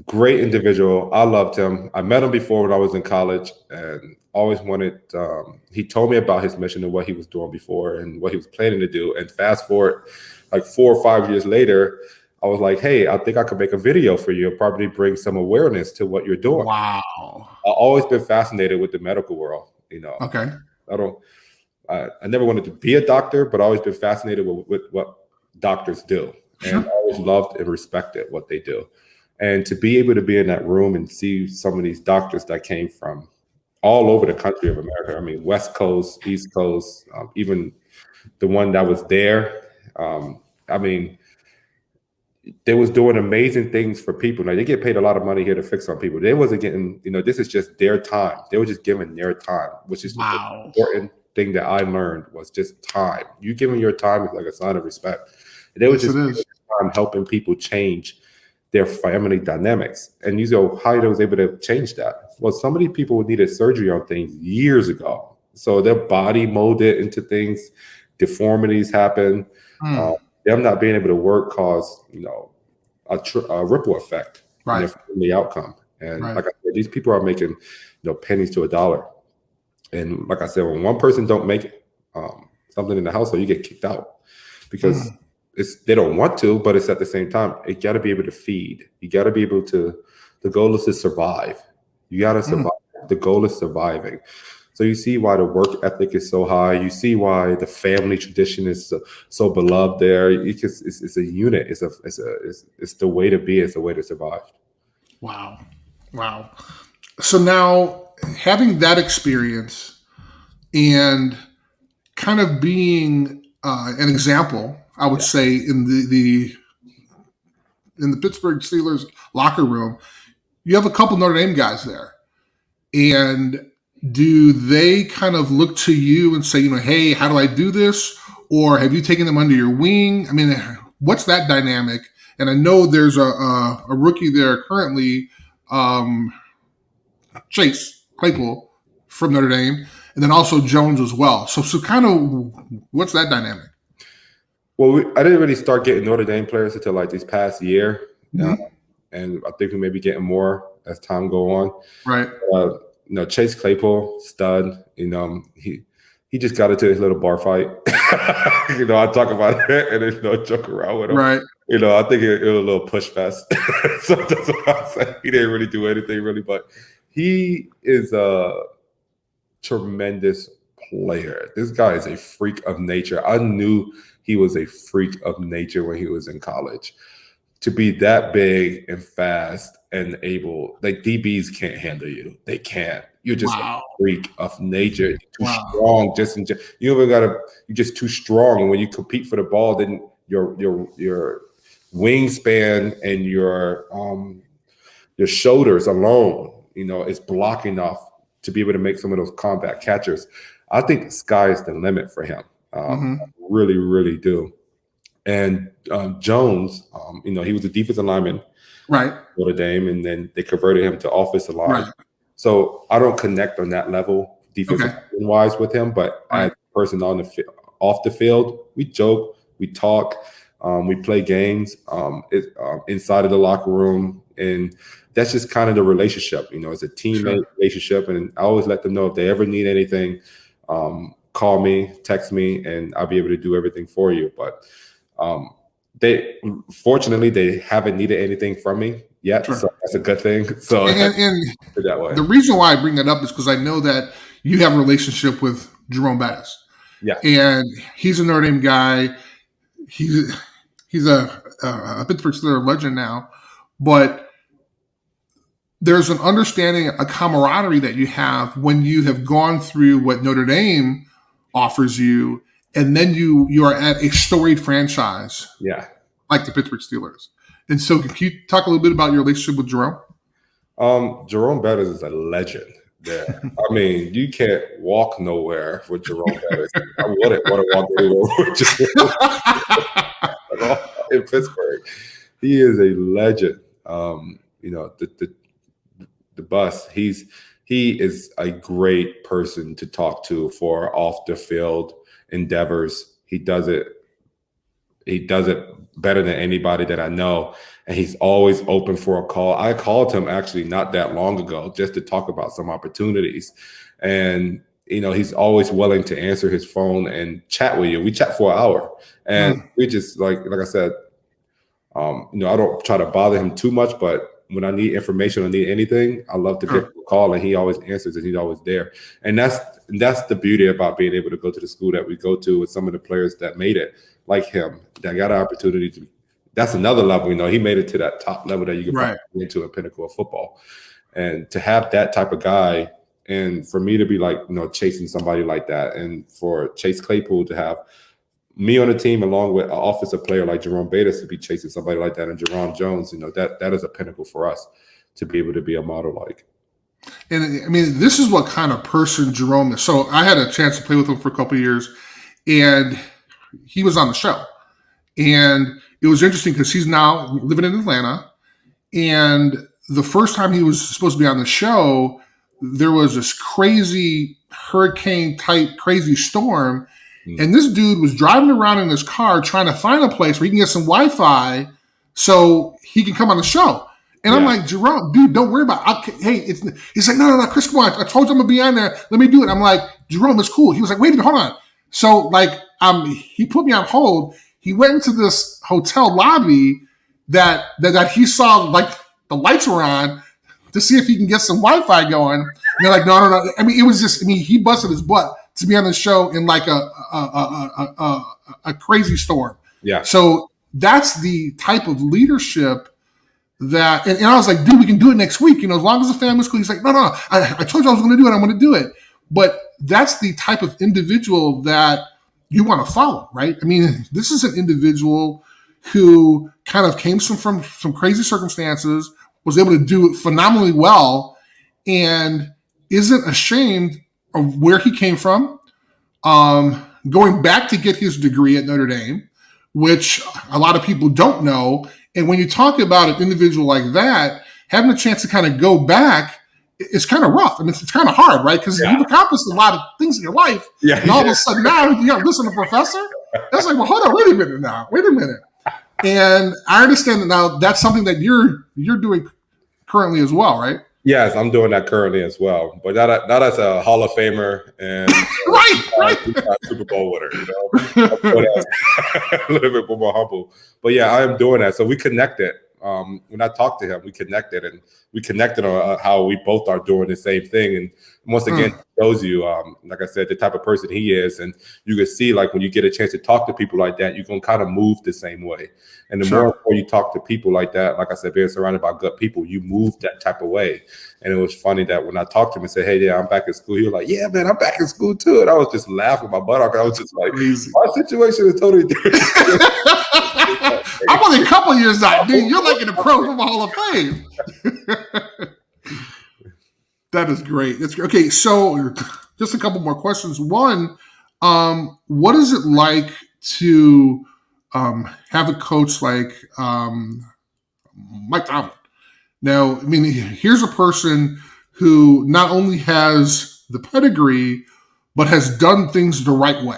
Great individual. I loved him. I met him before when I was in college, and always wanted. He told me about his mission and what he was doing before and what he was planning to do. And fast forward, like 4 or 5 years later, I was like, "Hey, I think I could make a video for you. Probably bring some awareness to what you're doing." Wow. I've always been fascinated with the medical world. Okay. I never wanted to be a doctor, but I always been fascinated with what doctors do, and I always loved and respected what they do. And to be able to be in that room and see some of these doctors that came from all over the country of America. I mean, West Coast, East Coast, even the one that was there. I mean, they was doing amazing things for people. Like, they get paid a lot of money here to fix on people. They wasn't getting, this is just their time. They were just giving their time, which is the important thing that I learned was just time. You giving your time is like a sign of respect. And they were just time helping people change their family dynamics. And you go, how they was able to change that? Well, so many people needed surgery on things years ago. So their body molded into things, deformities happen. Them not being able to work caused, a ripple effect in the outcome. And like I said, these people are making, pennies to a dollar. And like I said, when one person don't make something in the household, you get kicked out because they don't want to, but it's at the same time, you got to be able to feed. You got to be able to, the goal is to survive. You got to survive. The goal is surviving. So you see why the work ethic is so high. You see why the family tradition is so beloved there. It's a unit. It's the way to be. It's the way to survive. Wow. So now, having that experience and kind of being an example, I would say, in the Pittsburgh Steelers locker room, you have a couple Notre Dame guys there, and do they kind of look to you and say, hey, how do I do this? Or have you taken them under your wing? I mean, what's that dynamic? And I know there's a rookie there currently, Chase Claypool from Notre Dame, and then also Jones as well. So kind of what's that dynamic? Well, I didn't really start getting Notre Dame players until like this past year. And I think we may be getting more as time go on. Right. Chase Claypool, stud. He just got into his little bar fight. I talk about it and there's no joke around with him. Right. I think it was a little push fest. So that's what I say. He didn't really do anything really, but he is a tremendous player. This guy is a freak of nature. I knew he was a freak of nature when he was in college. To be that big and fast and able, like, DBs can't handle you. They can't. You're just a freak of nature. You're too strong. You're just too strong. And when you compete for the ball, then your wingspan and your shoulders alone, is blocking off to be able to make some of those combat catchers. I think the sky is the limit for him. Really, really do. And Jones, he was a defensive lineman, right, Notre Dame, and then they converted him to offensive line. Right. So I don't connect on that level defensive wise with him, but as a person off the field, we joke, we talk, we play games inside of the locker room, and that's just kind of the relationship. It's a teammate relationship, and I always let them know if they ever need anything. call me, text me, and I'll be able to do everything for you. But fortunately they haven't needed anything from me yet, Sure. so that's a good thing. So And that way. the reason why I bring that up is because I know that you have a relationship with Jerome Bettis. Yeah. And he's a Notre Dame guy. He's a Pittsburgh Steelers legend now, but there's an understanding, a camaraderie that you have when you have gone through what Notre Dame offers you, and then you are at a storied franchise, like the Pittsburgh Steelers. And so, can you talk a little bit about your relationship with Jerome? Jerome Bettis is a legend there. I mean, you can't walk nowhere with Jerome Bettis. I wouldn't want to walk anywhere with Jerome in Pittsburgh. He is a legend. The bus. He is a great person to talk to for off the field endeavors. He does it better than anybody that I know. And he's always open for a call. I called him actually not that long ago just to talk about some opportunities. And, he's always willing to answer his phone and chat with you. We chat for an hour. And we just, like I said, I don't try to bother him too much, but when I need information or need anything, I love to give him a call, and he always answers, and he's always there. And that's the beauty about being able to go to the school that we go to with some of the players that made it, like him, that got an opportunity to. That's another level, he made it to that top level that you can get into a pinnacle of football. And to have that type of guy, and for me to be like, chasing somebody like that, and for Chase Claypool to have me on the team along with an offensive player like Jerome Bettis to be chasing somebody like that, and Jerron Jones, that is a pinnacle for us to be able to be a model like. And I mean, this is what kind of person Jerome is. So I had a chance to play with him for a couple of years, and he was on the show. And it was interesting because he's now living in Atlanta. And the first time he was supposed to be on the show, there was this crazy hurricane type crazy storm. And this dude was driving around in his car trying to find a place where he can get some Wi-Fi so he can come on the show. And I'm like, Jerome, dude, don't worry about it. He's like, no, Chris, come on. I told you I'm going to be on there. Let me do it. I'm like, Jerome, it's cool. He was like, wait a minute, hold on. So he put me on hold. He went into this hotel lobby that he saw, like, the lights were on to see if he can get some Wi-Fi going. And they're like, no. I mean, it was just, he busted his butt to be on the show in like a crazy storm. Yeah. So that's the type of leadership that, and I was like, dude, we can do it next week. As long as the family's cool. He's like, no, I told you I was going to do it. I'm going to do it. But that's the type of individual that you want to follow, right? I mean, this is an individual who kind of came from some crazy circumstances, was able to do it phenomenally well, and isn't ashamed of where he came from, going back to get his degree at Notre Dame, which a lot of people don't know. And when you talk about an individual like that, having a chance to kind of go back, it's kind of rough. I mean, it's kind of hard, right? Because you've accomplished a lot of things in your life. Yeah, and all of a sudden now you got to listen to Professor? That's like, well, hold on, wait a minute. And I understand that now that's something that you're doing currently as well, right? Yes, I'm doing that currently as well, but not as a Hall of Famer and right. Super Bowl winner. A little bit more humble, but yeah, I am doing that. So we connected. When I talked to him, we connected on how we both are doing the same thing. And once again, it shows you, like I said, the type of person he is. And you can see, like, when you get a chance to talk to people like that, you can kind of move the same way. And the more you talk to people like that, like I said, being surrounded by good people, you move that type of way. And it was funny that when I talked to him and said, hey, yeah, I'm back in school, he was like, yeah, man, I'm back in school too. And I was just laughing my butt off. I was just like, my situation is totally different. I'm only a couple years out, dude. You're like in the Pro Football Hall of Fame. That is great. That's great. Okay, so just a couple more questions. One, what is it like to have a coach like Mike Tomlin? Now, I mean, here's a person who not only has the pedigree, but has done things the right way.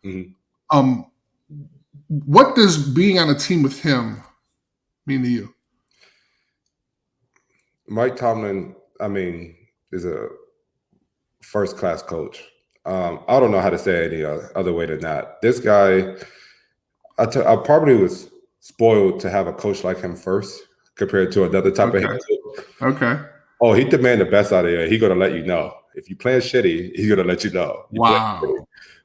Mm-hmm. What does being on a team with him mean to you? Mike Tomlin, I mean, is a first-class coach. I don't know how to say it any other way than that. This guy, I probably was spoiled to have a coach like him first compared to another type of head coach. Okay. Oh, he demand the best out of you. He's gonna let you know. If you playing shitty, he's gonna let you know. Wow.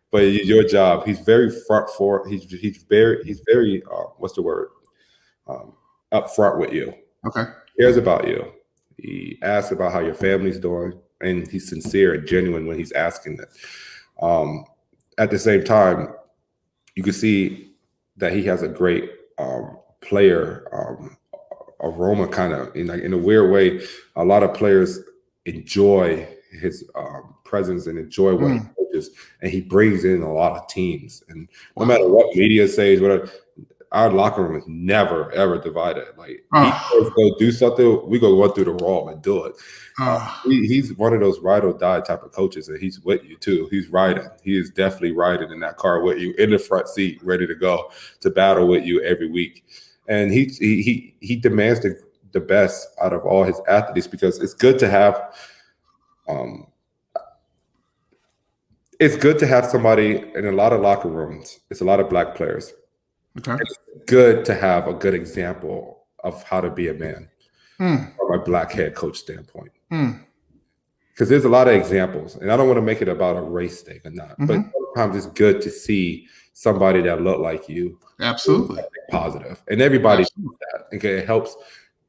But your job, he's very front for. He's very what's the word? Up front with you. Okay. He cares about you. He asks about how your family's doing, and he's sincere and genuine when he's asking that. At the same time, you can see that he has a great player aroma, kind of in a weird way. A lot of players enjoy his presence and enjoy what he coaches, and he brings in a lot of teams. And no matter what media says, whatever, our locker room is never ever divided. Like he goes go do something, we go run through the wall and do it. He's one of those ride or die type of coaches, and he's with you too. He's riding. He is definitely riding in that car with you in the front seat, ready to go to battle with you every week. And he demands the best out of all his athletes, because it's good to have somebody in a lot of locker rooms. It's a lot of black players. Okay. It's good to have a good example of how to be a man from a black head coach standpoint. Because there's a lot of examples, and I don't want to make it about a race thing or not, but sometimes it's good to see somebody that look like you. Absolutely. Positive. And everybody does that. Okay, it helps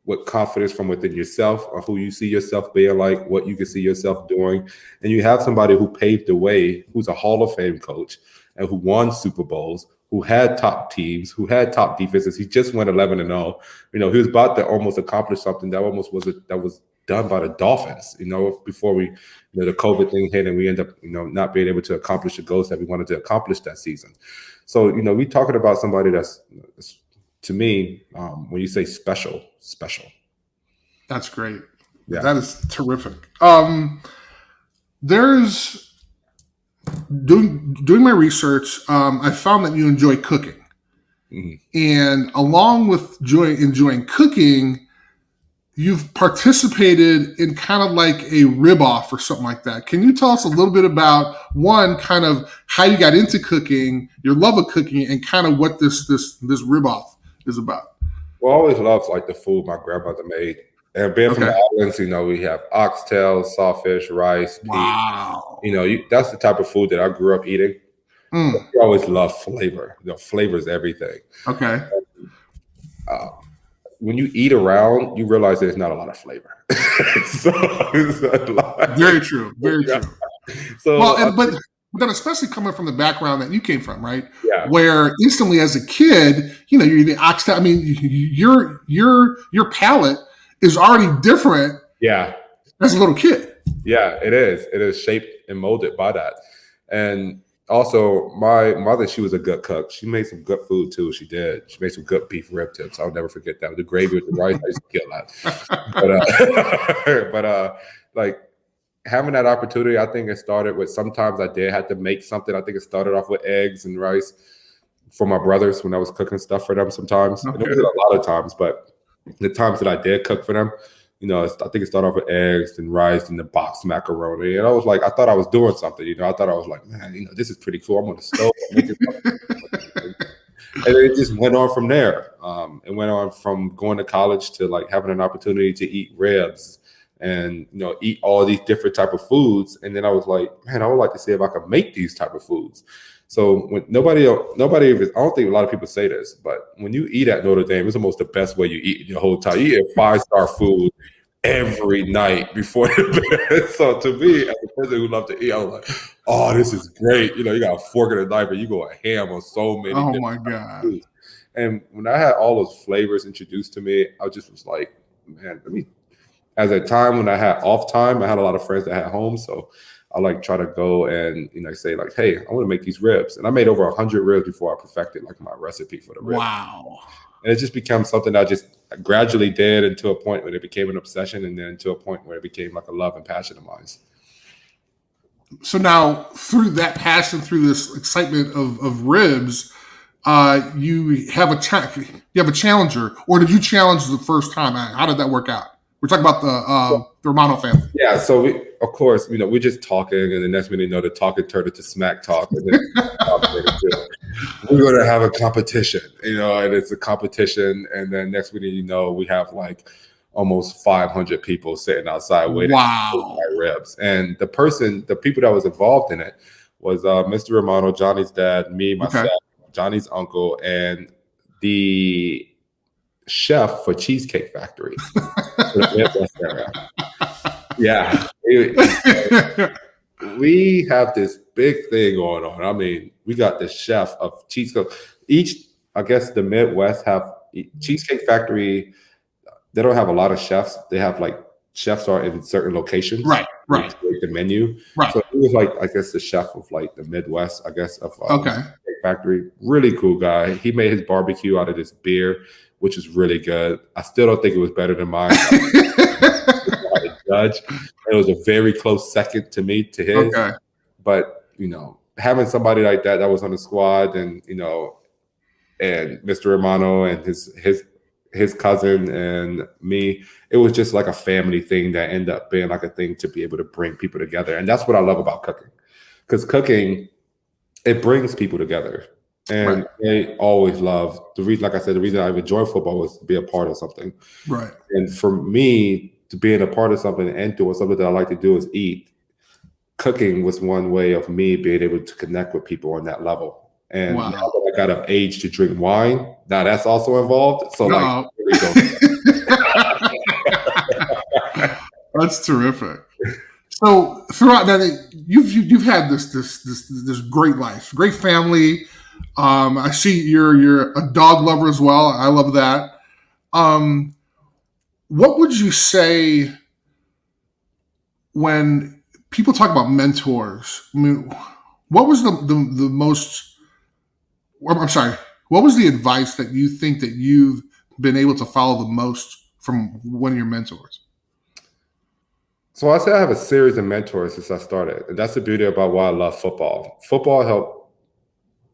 with confidence from within yourself, or who you see yourself being like, what you can see yourself doing. And you have somebody who paved the way, who's a Hall of Fame coach, and who won Super Bowls, who had top teams, who had top defenses. He just went 11-0. He was about to almost accomplish something that was done by the Dolphins, before the COVID thing hit, and we end up, not being able to accomplish the goals that we wanted to accomplish that season. So, we talking about somebody that's, to me, when you say special. That's great. Yeah. That is terrific. There's doing my research, I found that you enjoy cooking. And along with enjoying cooking, you've participated in kind of like a rib-off or something like that. Can you tell us a little bit about, one, kind of how you got into cooking, your love of cooking, and kind of what this rib-off is about? Well, I always loved the food my grandmother made. And being from the islands, we have oxtail, sawfish, rice, peas. Wow. That's the type of food that I grew up eating. We always love flavor. Flavor is everything. Okay. When you eat around, you realize there's not a lot of flavor. Very true. Very true. So, but then especially coming from the background that you came from, right? Yeah. Where instantly as a kid, you're eating oxtail. I mean, your palate is already different. Yeah. As a little kid. Yeah, it is. It is shaped and molded by that. And also, my mother, she was a good cook. She made some good food too. She did. She made some good beef rib tips. I'll never forget that. The gravy with the rice, I used to kill that. But having that opportunity, I think it started with, sometimes I did have to make something. I think it started off with eggs and rice for my brothers when I was cooking stuff for them sometimes. Okay. And it was a lot of times, but the times that I did cook for them, I think it started off with eggs and rice and the box macaroni. And I was like, I thought I was doing something. I thought I was like, man, this is pretty cool. I'm on the stove. And then it just went on from there. It went on from going to college to having an opportunity to eat ribs and, eat all these different type of foods. And then I was like, man, I would like to see if I could make these type of foods. So when nobody, I don't think a lot of people say this, but when you eat at Notre Dame, it's almost the best way you eat in your whole time. You eat 5-star food every night before the bed. So to me, as a person who loves to eat, I was like, oh, this is great. You got a fork and a knife and you go ham on so many different foods. And when I had all those flavors introduced to me, I just was like, man, as a time when I had off time, I had a lot of friends that had home. So I try to go and say hey, I want to make these ribs, and I made over 100 ribs before I perfected my recipe for the ribs. Wow! And it just became something I just gradually did until a point where it became an obsession, and then to a point where it became a love and passion of mine. So now, through that passion, through this excitement of ribs, you have a challenger, or did you challenge the first time? How did that work out? We're talking about the Romano family. Yeah, so of course, we're just talking, and the next minute, the talking turned into smack talk, and then we're going to have a competition, and it's a competition, and then next minute, we have like almost 500 people sitting outside waiting for my ribs. And the people that was involved in it was Mr. Romano, Johnny's dad, me, myself, Johnny's uncle, and the chef for Cheesecake Factory. Yeah. We have this big thing going on. I mean, we got the chef of cheesecake. I guess the Midwest have Cheesecake Factory. They don't have a lot of chefs. They have like chefs are in certain locations. Right. The menu. Right. So he was like, I guess the chef of like the Midwest, I guess, of Cheesecake Factory. Really cool guy. He made his barbecue out of this beer, which is really good. I still don't think it was better than mine. Judge. It was a very close second to me to his. Okay. But having somebody like that was on the squad, and and Mr. Romano and his cousin and me, it was just like a family thing that ended up being like a thing to be able to bring people together. And that's what I love about cooking, because cooking, it brings people together. And they always love the reason I enjoy football was to be a part of something. Right. And for me, to being a part of something and doing something that I like to do is eat. Cooking was one way of me being able to connect with people on that level. And now that I got of age to drink wine, now that's also involved. So that's terrific. So throughout that, you've had this great life, great family. I see you're a dog lover as well. I love that. What would you say when people talk about mentors? I mean, what was the most? I'm sorry. What was the advice that you think that you've been able to follow the most from one of your mentors? So I say I have a series of mentors since I started, and that's the beauty about why I love football. Football helped.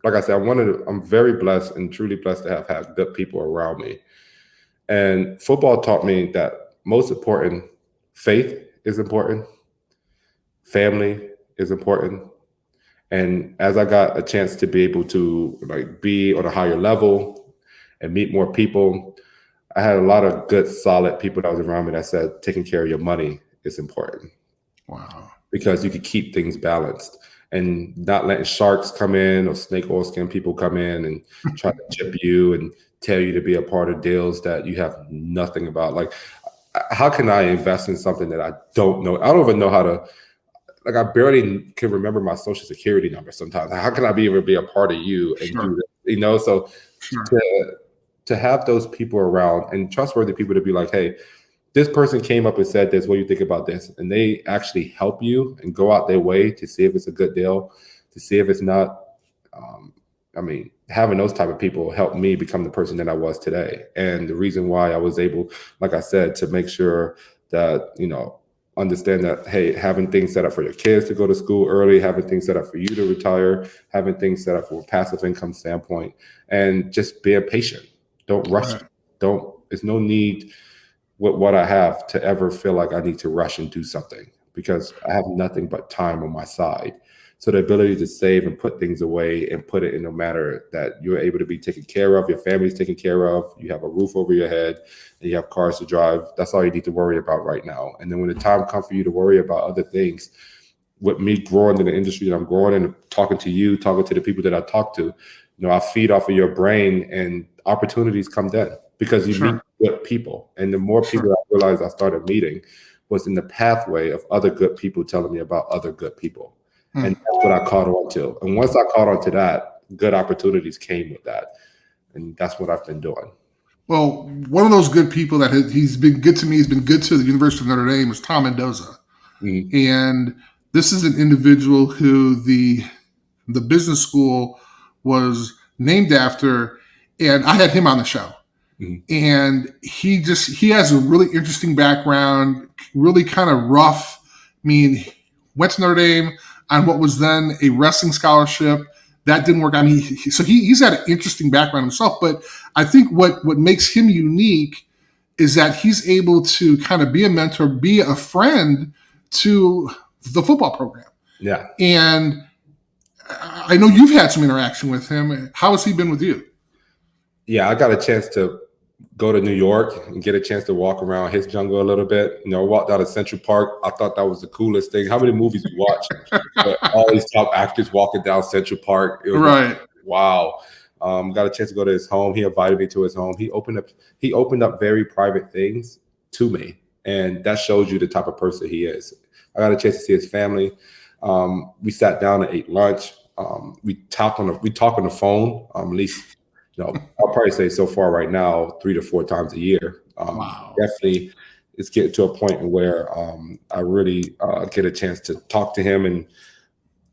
Like I said, I'm very blessed and truly blessed to have had good people around me. And football taught me that most important, faith is important, family is important. And as I got a chance to be able to be on a higher level and meet more people, I had a lot of good, solid people that was around me that said taking care of your money is important. Wow. Because you could keep things balanced and not letting sharks come in or snake oil skin people come in and try to chip you and tell you to be a part of deals that you have nothing about. Like, how can I invest in something that I don't know? I don't even know how to, I barely can remember my social security number sometimes. How can I able to be a part of you and do this? So to have those people around and trustworthy people to be like, hey, this person came up and said this, what do you think about this? And they actually help you and go out their way to see if it's a good deal, to see if it's not. Having those type of people helped me become the person that I was today. And the reason why I was able, like I said, to make sure that, understand that, hey, having things set up for your kids to go to school early, having things set up for you to retire, having things set up from a passive income standpoint, and just being patient. Don't rush. There's no need with what I have to ever feel like I need to rush and do something, because I have nothing but time on my side. So the ability to save and put things away and put it in a manner that you're able to be taken care of, your family's taken care of, you have a roof over your head, and you have cars to drive. That's all you need to worry about right now. And then when the time comes for you to worry about other things, with me growing in the industry that I'm growing and talking to you, talking to the people that I talk to, I feed off of your brain, and opportunities come then because you meet good people. And the more people I realized I started meeting was in the pathway of other good people telling me about other good people. And that's what I caught on to. And once I caught on to that, good opportunities came with that. And that's what I've been doing. Well, one of those good people that he's been good to me, he's been good to the University of Notre Dame, is Tom Mendoza. Mm-hmm. And this is an individual who the business school was named after, and I had him on the show. Mm-hmm. And he has a really interesting background, really kind of rough. Went to Notre Dame on what was then a wrestling scholarship. That didn't work. He's had an interesting background himself, but I think what makes him unique is that he's able to kind of be a mentor, be a friend to the football program. Yeah. And I know you've had some interaction with him. How has he been with you? Yeah, I got a chance to go to New York and get a chance to walk around his jungle a little bit. I walked out of Central Park. I thought that was the coolest thing. How many movies you watch? All these top actors walking down Central Park. It was right. Wow. Got a chance to go to his home. He invited me to his home. He opened up very private things to me. And that shows you the type of person he is. I got a chance to see his family. We sat down and ate lunch. We talk on the phone, at least, I'll probably say so far right now, 3 to 4 times a year. Wow. Definitely it's getting to a point where I really get a chance to talk to him and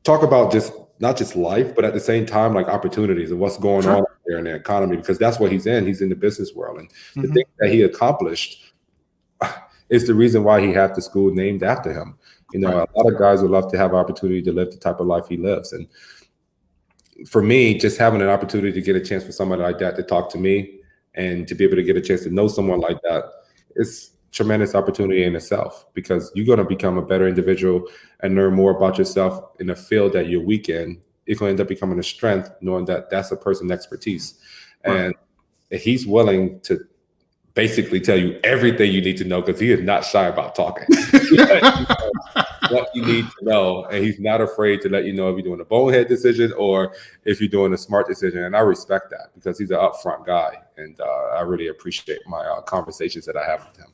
talk about just not just life, but at the same time, like opportunities and what's going on there in the economy, because that's what he's in. He's in the business world. And the thing that he accomplished is the reason why he had the school named after him. A lot of guys would love to have opportunity to live the type of life he lives. And for me, just having an opportunity to get a chance for somebody like that to talk to me and to be able to get a chance to know someone like that, it's tremendous opportunity in itself, because you're going to become a better individual and learn more about yourself in a field that you're weak in. It's going to end up becoming a strength, knowing that that's a person's expertise. And he's willing to basically tell you everything you need to know, because he is not shy about talking. What you need to know, and he's not afraid to let you know if you're doing a bonehead decision or if you're doing a smart decision. And I respect that, because he's an upfront guy, and I really appreciate my conversations that I have with him.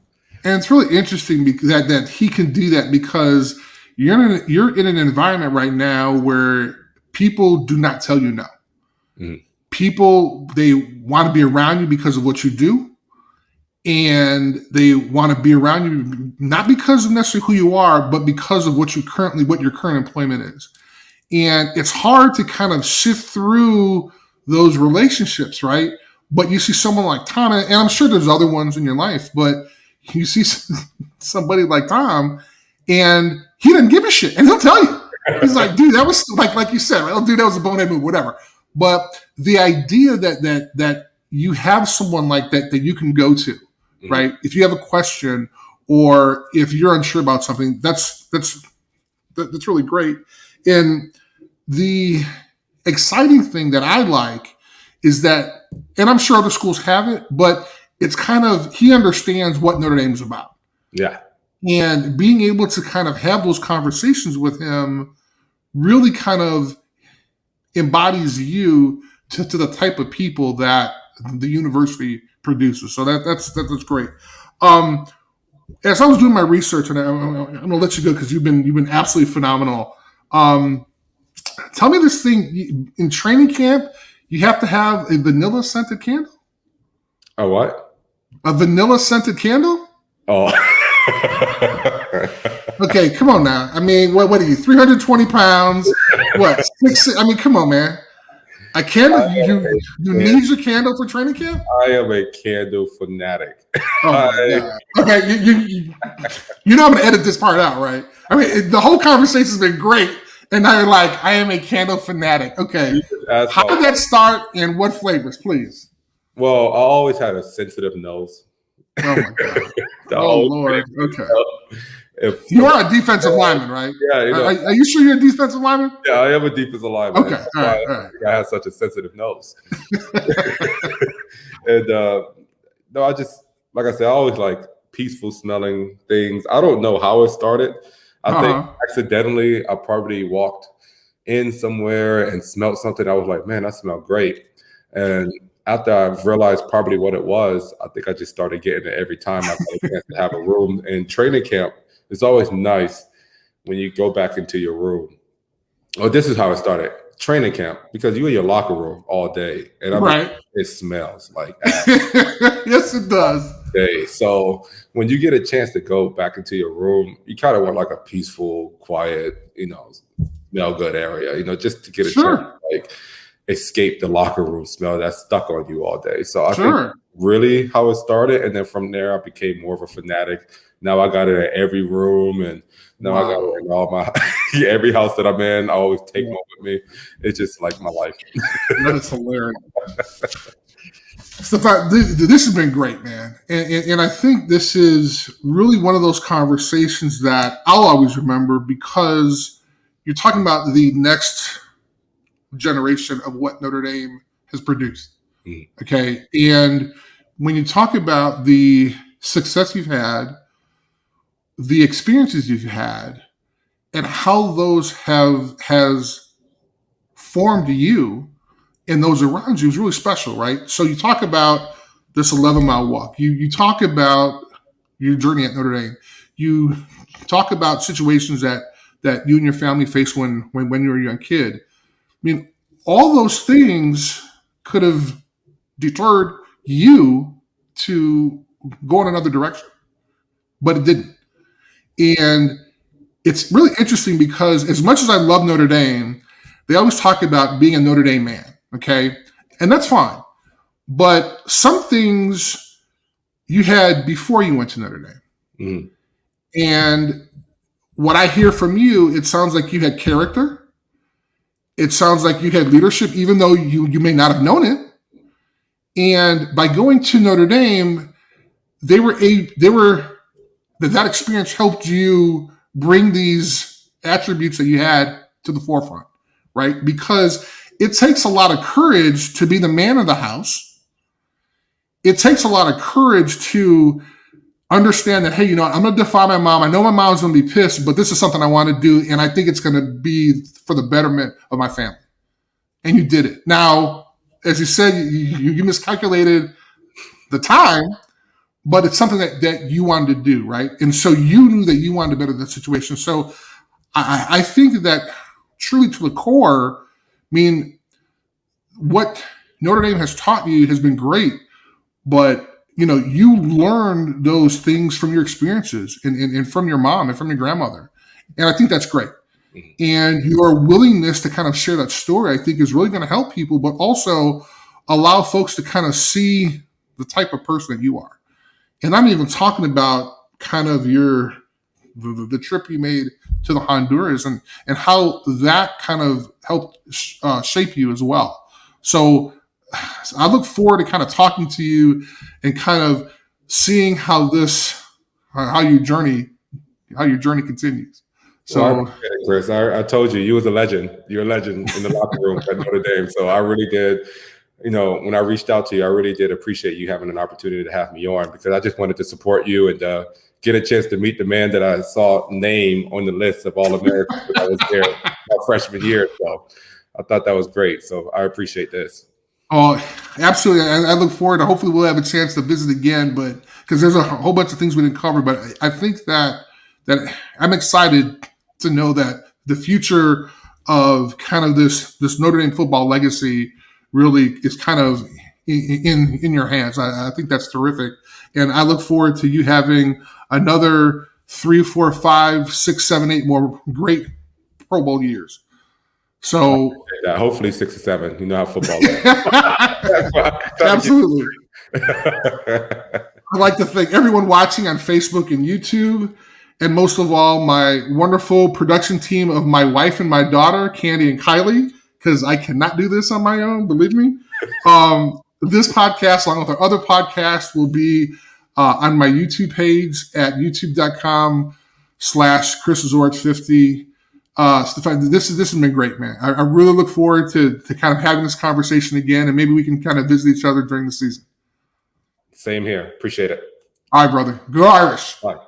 And it's really interesting because that he can do that, because you're in an environment right now where people do not tell you no. People, they want to be around you because of what you do. And they want to be around you, not because of necessarily who you are, but because of what your current employment is. And it's hard to kind of sift through those relationships, right? But you see someone like Tom, and I'm sure there's other ones in your life, but you see somebody like Tom, and he doesn't give a shit, and he'll tell you. He's like, dude, that was like you said, right? Oh, dude, that was a bonehead move, whatever. But the idea that you have someone like that you can go to, right? If you have a question or if you're unsure about something, that's really great. And the exciting thing that I like is that, and I'm sure other schools have it, but it's kind of, he understands what Notre Dame's about. Yeah. And being able to kind of have those conversations with him really kind of embodies you to the type of people that the university produces. So that's great. As I was doing my research, and I'm going to let you go because you've been absolutely phenomenal. Tell me this thing in training camp, you have to have a vanilla scented candle. A what? A vanilla scented candle? Oh. Okay, come on now. I mean, what are you? 320 pounds? What? 6? I mean, come on, man. A candle? You need your candle for training camp? I am a candle fanatic. Oh my God. Okay, you know I'm going to edit this part out, right? I mean, the whole conversation has been great, and now you're like, I am a candle fanatic. Okay, how did that start, and what flavors, please? Well, I always had a sensitive nose. Oh my God. Oh Lord. Okay. You are a defensive lineman, right? Yeah. Are you sure you're a defensive lineman? Yeah, I am a defensive lineman. Okay. All right. I have such a sensitive nose. And no, I just, like I said, I always like peaceful smelling things. I don't know how it started. I think accidentally I probably walked in somewhere and smelled something. I was like, man, that smelled great. And after I realized probably what it was, I think I just started getting it every time I got a chance to have a room. And training camp, it's always nice when you go back into your room. Oh, this is how it started. Training camp, because you're in your locker room all day. And I mean, it smells like yes, it does. Day. So when you get a chance to go back into your room, you kind of want like a peaceful, quiet, smell good area, just to get a chance to like escape the locker room smell that's stuck on you all day. So I think really how it started. And then from there, I became more of a fanatic. Now I got it in every room, and now I got it in all my every house that I'm in. I always take one with me. It's just like my life. That is hilarious. Stefan, this has been great, man. And I think this is really one of those conversations that I'll always remember because you're talking about the next generation of what Notre Dame has produced. Okay. And when you talk about the success you've had, the experiences you've had, and how those has formed you and those around you is really special, right? So you talk about this 11-mile walk. You talk about your journey at Notre Dame. You talk about situations that you and your family faced when you were a young kid. I mean, all those things could have deterred you to go in another direction, but it didn't. And it's really interesting because as much as I love Notre Dame, they always talk about being a Notre Dame man, okay? And that's fine. But some things you had before you went to Notre Dame. And what I hear from you, it sounds like you had character. It sounds like you had leadership, even though you may not have known it. And by going to Notre Dame, that experience helped you bring these attributes that you had to the forefront, right? Because it takes a lot of courage to be the man of the house. It takes a lot of courage to understand that, hey, you know, I'm going to defy my mom. I know my mom's going to be pissed, but this is something I want to do, and I think it's going to be for the betterment of my family. And you did it. Now, as you said, you miscalculated the time, but it's something that you wanted to do, right? And so you knew that you wanted to better the situation. So I think that truly to the core, I mean, what Notre Dame has taught you has been great, but you know, you learned those things from your experiences and from your mom and from your grandmother. And I think that's great. And your willingness to kind of share that story, I think, is really going to help people, but also allow folks to kind of see the type of person that you are. And I'm even talking about kind of the trip you made to the Honduras and how that kind of helped shape you as well. So I look forward to kind of talking to you and kind of seeing how your journey continues. So, I appreciate it, Chris. I told you was a legend. You're a legend in the locker room at Notre Dame. So I really did. You know, when I reached out to you, I really did appreciate you having an opportunity to have me on because I just wanted to support you and get a chance to meet the man that I saw name on the list of All-Americans when I was there my freshman year. So I thought that was great. So I appreciate this. Oh, absolutely. I look forward to hopefully we'll have a chance to visit again, but because there's a whole bunch of things we didn't cover. But I think that I'm excited to know that the future of kind of this Notre Dame football legacy really is kind of in your hands. I think that's terrific. And I look forward to you having another 3, 4, 5, 6, 7, 8 more great Pro Bowl years. So hopefully 6 or 7. You know how football is. Absolutely. I'd like to thank everyone watching on Facebook and YouTube. And most of all, my wonderful production team of my wife and my daughter, Candy and Kylie, because I cannot do this on my own, believe me. This podcast, along with our other podcasts, will be on my YouTube page at youtube.com/ChrisResorts50. Stefan, this has been great, man. I really look forward to kind of having this conversation again, and maybe we can kind of visit each other during the season. Same here. Appreciate it. All right, brother. Go Irish. All right.